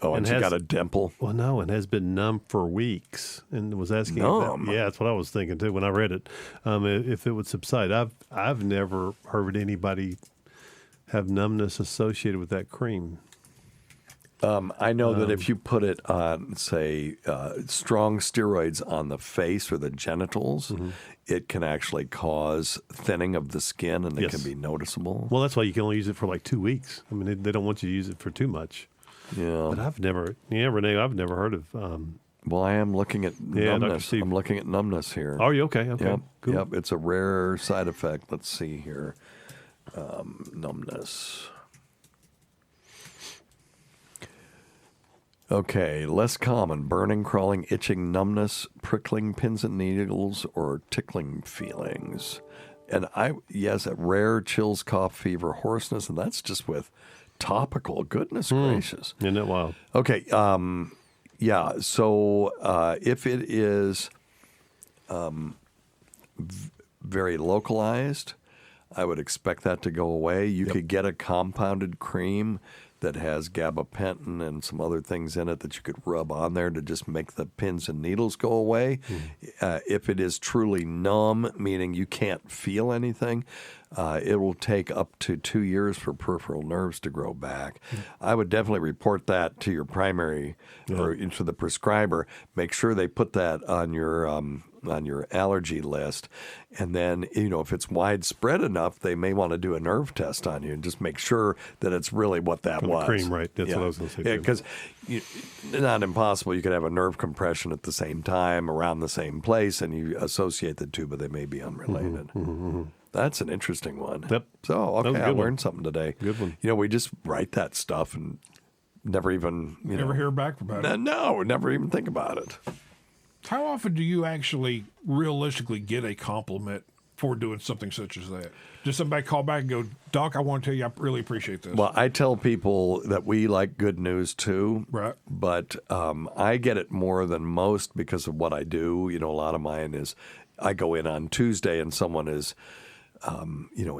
Oh, and she got a dimple? Well, no, and has been numb for weeks, and was asking. Numb? Yeah, that's what I was thinking too when I read it. If it would subside, I've never heard anybody have numbness associated with that cream. I know that if you put it on, say, strong steroids on the face or the genitals, it can actually cause thinning of the skin, and it can be noticeable. Well, that's why you can only use it for like 2 weeks. I mean, they don't want you to use it for too much. Yeah. But Renee, I've never heard of. Well, I am looking at numbness. Steve. I'm looking at numbness here. Are you okay? Okay. Yep. Cool. Yep. It's a rare side effect. Let's see here. Numbness. Okay, less common: burning, crawling, itching, numbness, prickling, pins and needles, or tickling feelings. And rare chills, cough, fever, hoarseness, and that's just with topical. Goodness gracious. Isn't that wild? Okay, so if it is very localized, I would expect that to go away. You could get a compounded cream that has gabapentin and some other things in it that you could rub on there to just make the pins and needles go away. If it is truly numb, meaning you can't feel anything, it will take up to 2 years for peripheral nerves to grow back. I would definitely report that to your primary or to the prescriber. Make sure they put that on your allergy list. And then, if it's widespread enough, they may want to do a nerve test on you and just make sure that it's really what that From was. the cream, right? That's what I was going to say. Yeah, because not impossible. You could have a nerve compression at the same time around the same place, and you associate the two, but they may be unrelated. That's an interesting one. Yep. So, okay, I learned something today. Good one. We just write that stuff and never even, Never hear back about it. No, never even think about it. How often do you actually realistically get a compliment for doing something such as that? Does somebody call back and go, Doc, I want to tell you I really appreciate this? Well, I tell people that we like good news too. Right. But I get it more than most because of what I do. A lot of mine is I go in on Tuesday and someone is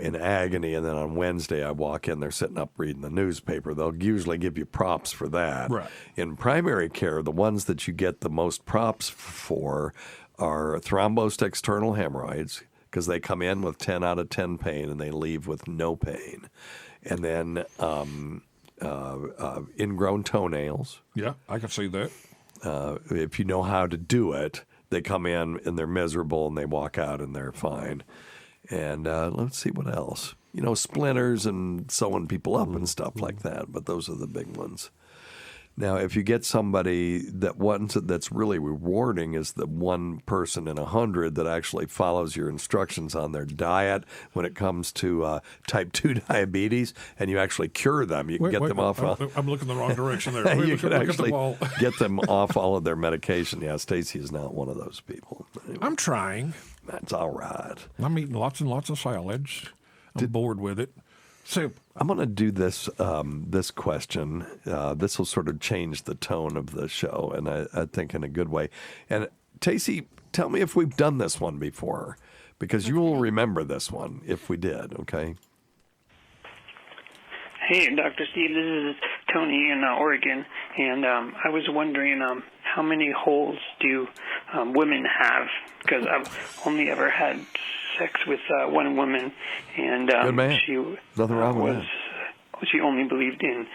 in agony, and then on Wednesday I walk in, they're sitting up reading the newspaper. They'll usually give you props for that. Right. In primary care, the ones that you get the most props for are thrombosed external hemorrhoids, because they come in with 10 out of 10 pain and they leave with no pain. And then ingrown toenails. Yeah, I can see that. if you know how to do it, they come in and they're miserable and they walk out and they're fine. And let's see what else. Splinters and sewing people up and stuff like that. But those are the big ones. Now, if you get somebody that's really rewarding is the one person in 100 that actually follows your instructions on their diet when it comes to type 2 diabetes, and you actually cure them. You can get them off. I'm looking the wrong direction there. You can actually get them off all of their medication. Yeah, Tacie is not one of those people. Anyway, I'm trying. That's all right. I'm eating lots and lots of salads. I'm bored with it. So I'm going to do this this question. This will sort of change the tone of the show, and I think in a good way. And Tacie, tell me if we've done this one before, because you will remember this one if we did, okay? Hey, Dr. Steve, this is Tony in Oregon, and I was wondering how many holes do women have? Because I've only ever had sex with one woman, and good man. She nothing wrong with that. She only believed in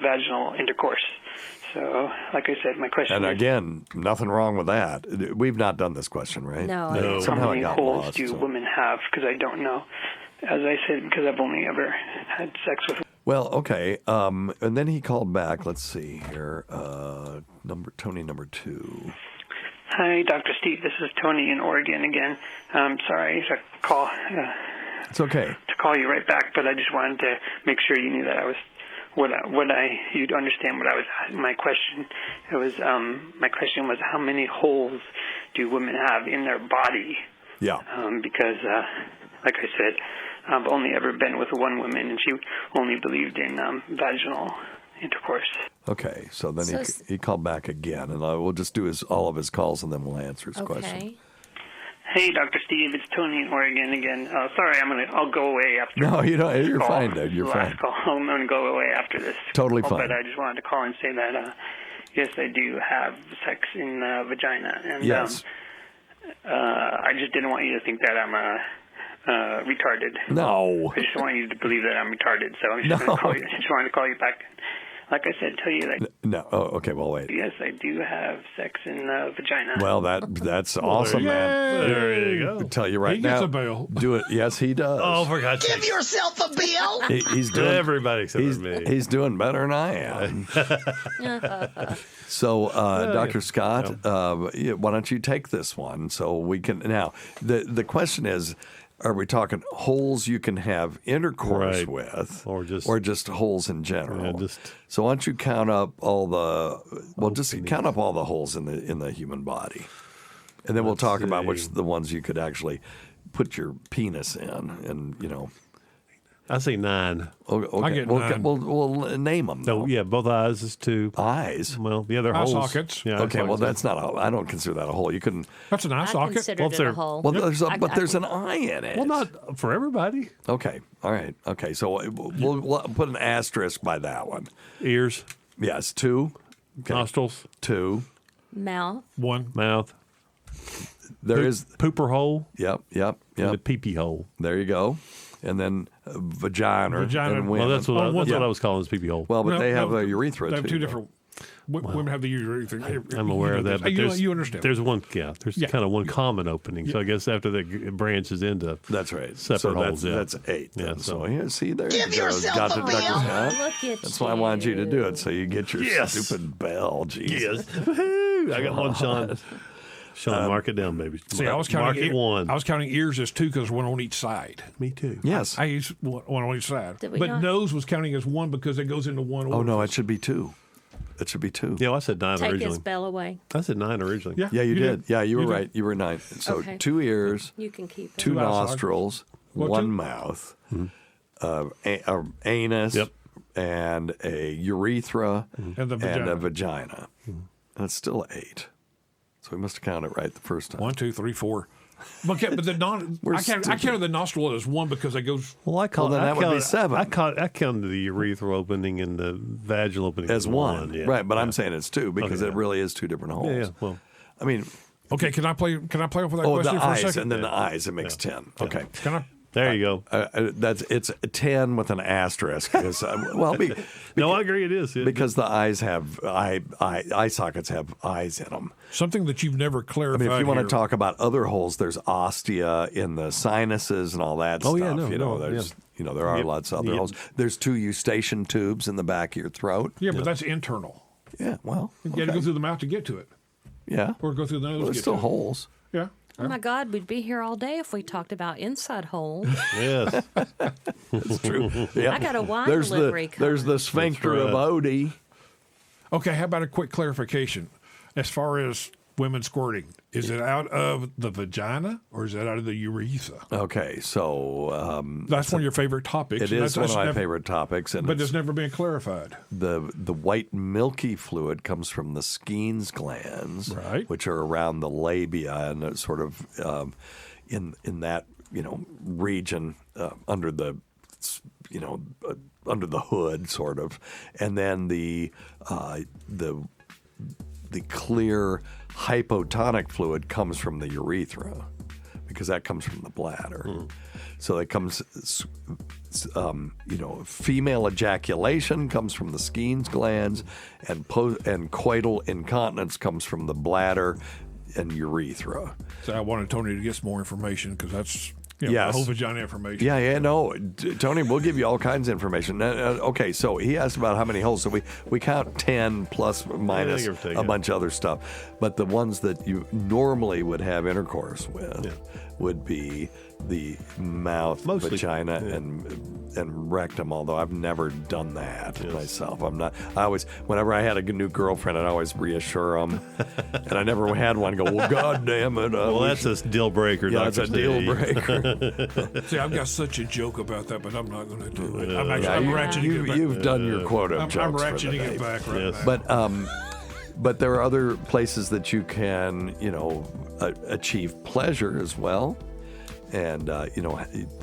vaginal intercourse. So, like I said, my question and is... again, nothing wrong with that. We've not done this question, right? No. Somehow How many I got holes lost. do women have? Because I don't know. As I said, because I've only ever had sex with... Well, okay. And then he called back. Let's see here. Tony number 2. Hi, Dr. Steve. This is Tony in Oregon again. Sorry to call. It's okay. To call you right back, but I just wanted to make sure you knew that I was you'd understand what I was. My question. It was my question was how many holes do women have in their body? Yeah. Because like I said, I've only ever been with one woman, and she only believed in vaginal intercourse. Okay, so then he called back again, and we'll just do all of his calls, and then we'll answer his question. Hey, Dr. Steve, it's Tony in Oregon again. Sorry, I'll go away after. No, you don't. You're call. fine, dude. You're fine. Call. I'm going to go away after this. Totally call, fine. But I just wanted to call and say that yes, I do have sex in the vagina, and yes. I just didn't want you to think that I'm retarded. No. I just want you to believe that I'm retarded. So I'm just going to call you. I just wanted to call you back. Like I said, tell you that. No. Oh, okay. Well, wait. Yes, I do have sex in the vagina. Well, that's awesome, man. There you go. I'll tell you right he now. Gets a bill. Do it. Yes, he does. Oh, for God's sake. Give yourself a bill. He's doing. Everybody except for me. He's doing better than I am. So, Dr. Scott, why don't you take this one so we can now? The question is. Are we talking holes you can have intercourse with, or just holes in general? Yeah, so why don't you count up all the count up all the holes in the human body, and then we'll talk about which the ones you could actually put your penis in, and I say 9. Okay. I get 9. We'll name them. No, yeah, both eyes is 2. Eyes. Well, the other eye holes. sockets. Yeah, okay. Well, that's not. I don't consider that a hole. You couldn't. That's an eye socket. Considered it a hole. Well, there's an eye in it. Well, not for everybody. Okay. All right. Okay. So we'll put an asterisk by that one. Ears. Yes. 2. Okay. Nostrils. 2. Mouth. 1. Mouth. There is pooper hole. Yep. And the pee-pee hole. There you go. And then vagina. And well, that's what I was calling this pee-pee hole. Well, but they have a urethra They have too. two different. Women have the urethra. I'm aware of that, but you understand. There's one. Yeah, there's kind of one common opening. So I guess after that it branches into. That's right. Separate holes. That's 8. Yeah. So here, see there. Give you go. yourself Got a to bill. Look at That's why I wanted you to do it, so you get your stupid bell. Jesus. Yes. Woo-hoo. I got one, Sean. Sean, mark it down, baby. See, I was counting 1. I was counting ears as 2 because one on each side. Me too. Yes. I used one on each side. Did we But not? nose was counting as 1 because it goes into one. Oh no, it should be 2. It should be 2. Yeah, I said 9 Take originally. his bell away. I said 9 originally. Yeah, you did. Yeah, you were did. right. You were 9. So Okay. 2 ears, You can keep it. 2 Two eye nostrils, Well, 1 2 mouth, anus, and a urethra, And the vagina. a vagina. That's still 8. So we must have counted it right the first time. 1, 2, 3, 4. Okay, but I counted the nostril as 1 because it goes. Well, I call then that would be 7. I counted the urethra opening and the vaginal opening as 1. Yeah. Right, but I'm saying it's 2 because Okay, it really is 2 different holes. Yeah. Well, I mean, Okay, can I play off of that the question for a eyes second? and then the eyes, it makes 10. Okay. Can I? There you go. It's a 10 with an asterisk. Because, no, I agree. It is because the eyes have eye sockets have eyes in them. Something that you've never clarified. I mean, if you want to here. talk about other holes, there's ostia in the sinuses and all that stuff. There are lots of other holes. There's 2 eustachian tubes in the back of your throat. Yeah, but that's internal. Yeah, well, you got to go through the mouth to get to it. Yeah, or go through the nose. Well, there's still holes. Yeah. Oh my God, we'd be here all day if we talked about inside holes. Yes, it's true. Yeah. I got a wine there's delivery There's the sphincter of Odie. Okay, how about a quick clarification? As far as women squirting, is it out of the vagina or is it out of the urethra? Okay, so that's one of your favorite topics. It is one of my favorite topics, but it's never been clarified. The white milky fluid comes from the Skene's glands, right, which are around the labia and it's sort of in that region under the under the hood, sort of, and then the clear hypotonic fluid comes from the urethra because that comes from the bladder. So it comes, female ejaculation comes from the Skene's glands, and coital incontinence comes from the bladder and urethra. So I wanted Tony to get some more information because that's the whole vagina information. No, Tony, we'll give you all kinds of information. Okay, so he asked about how many holes. So we count 10 plus minus a bunch of other stuff. But the ones that you normally would have intercourse with would be the mouth, vagina, and rectum, although I've never done that myself. Whenever I had a new girlfriend, I'd always reassure them. And I never had one go, well, God damn it. That's a deal breaker, Yeah, it's a deal breaker. See, I've got such a joke about that, but I'm not going to do it. I'm ratcheting it back. You've done your quota of I'm jokes. ratcheting it back now. But there are other places that you can, achieve pleasure as well. And,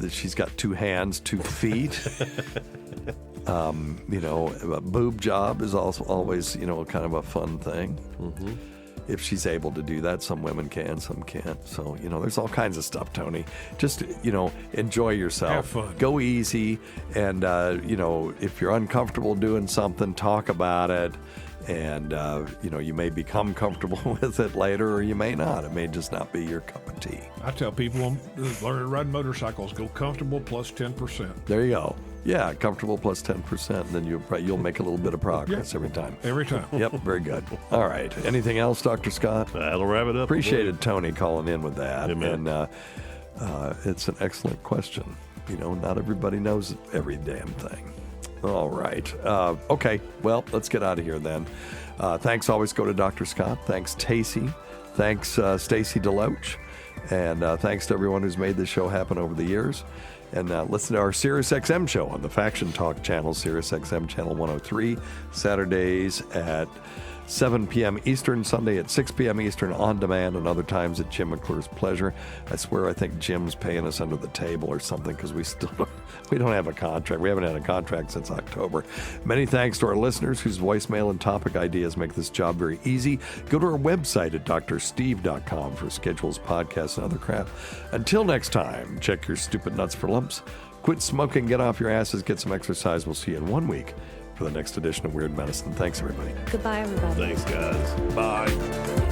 she's got 2 hands, 2 feet. A boob job is also always, kind of a fun thing. Mm-hmm. If she's able to do that, some women can, some can't. So, there's all kinds of stuff, Tony. Just, enjoy yourself. Have fun. Go easy. And, if you're uncomfortable doing something, talk about it. And, you may become comfortable with it later, or you may not. It may just not be your cup of tea. I tell people learning to ride motorcycles, go comfortable plus 10%. There you go. Yeah, comfortable plus 10%. Then you'll make a little bit of progress every time. Every time. Yep, very good. All right. Anything else, Dr. Scott? That'll wrap it up. Appreciated Tony calling in with that. Amen. And it's an excellent question. Not everybody knows every damn thing. All right. Okay. Well, let's get out of here then. Thanks always go to Dr. Scott. Thanks, Tacie. Thanks, Stacy DeLoach. And thanks to everyone who's made this show happen over the years. And listen to our SiriusXM show on the Faction Talk channel, SiriusXM channel 103, Saturdays at 7 p.m. Eastern, Sunday at 6 p.m. Eastern, on demand, and other times at Jim McClure's pleasure. I swear I think Jim's paying us under the table or something because we don't have a contract. We haven't had a contract since October. Many thanks to our listeners whose voicemail and topic ideas make this job very easy. Go to our website at drsteve.com for schedules, podcasts, and other crap. Until next time, check your stupid nuts for lumps. Quit smoking, get off your asses, get some exercise. We'll see you in 1 week for the next edition of Weird Medicine. Thanks, everybody. Goodbye, everybody. Thanks, guys. Bye.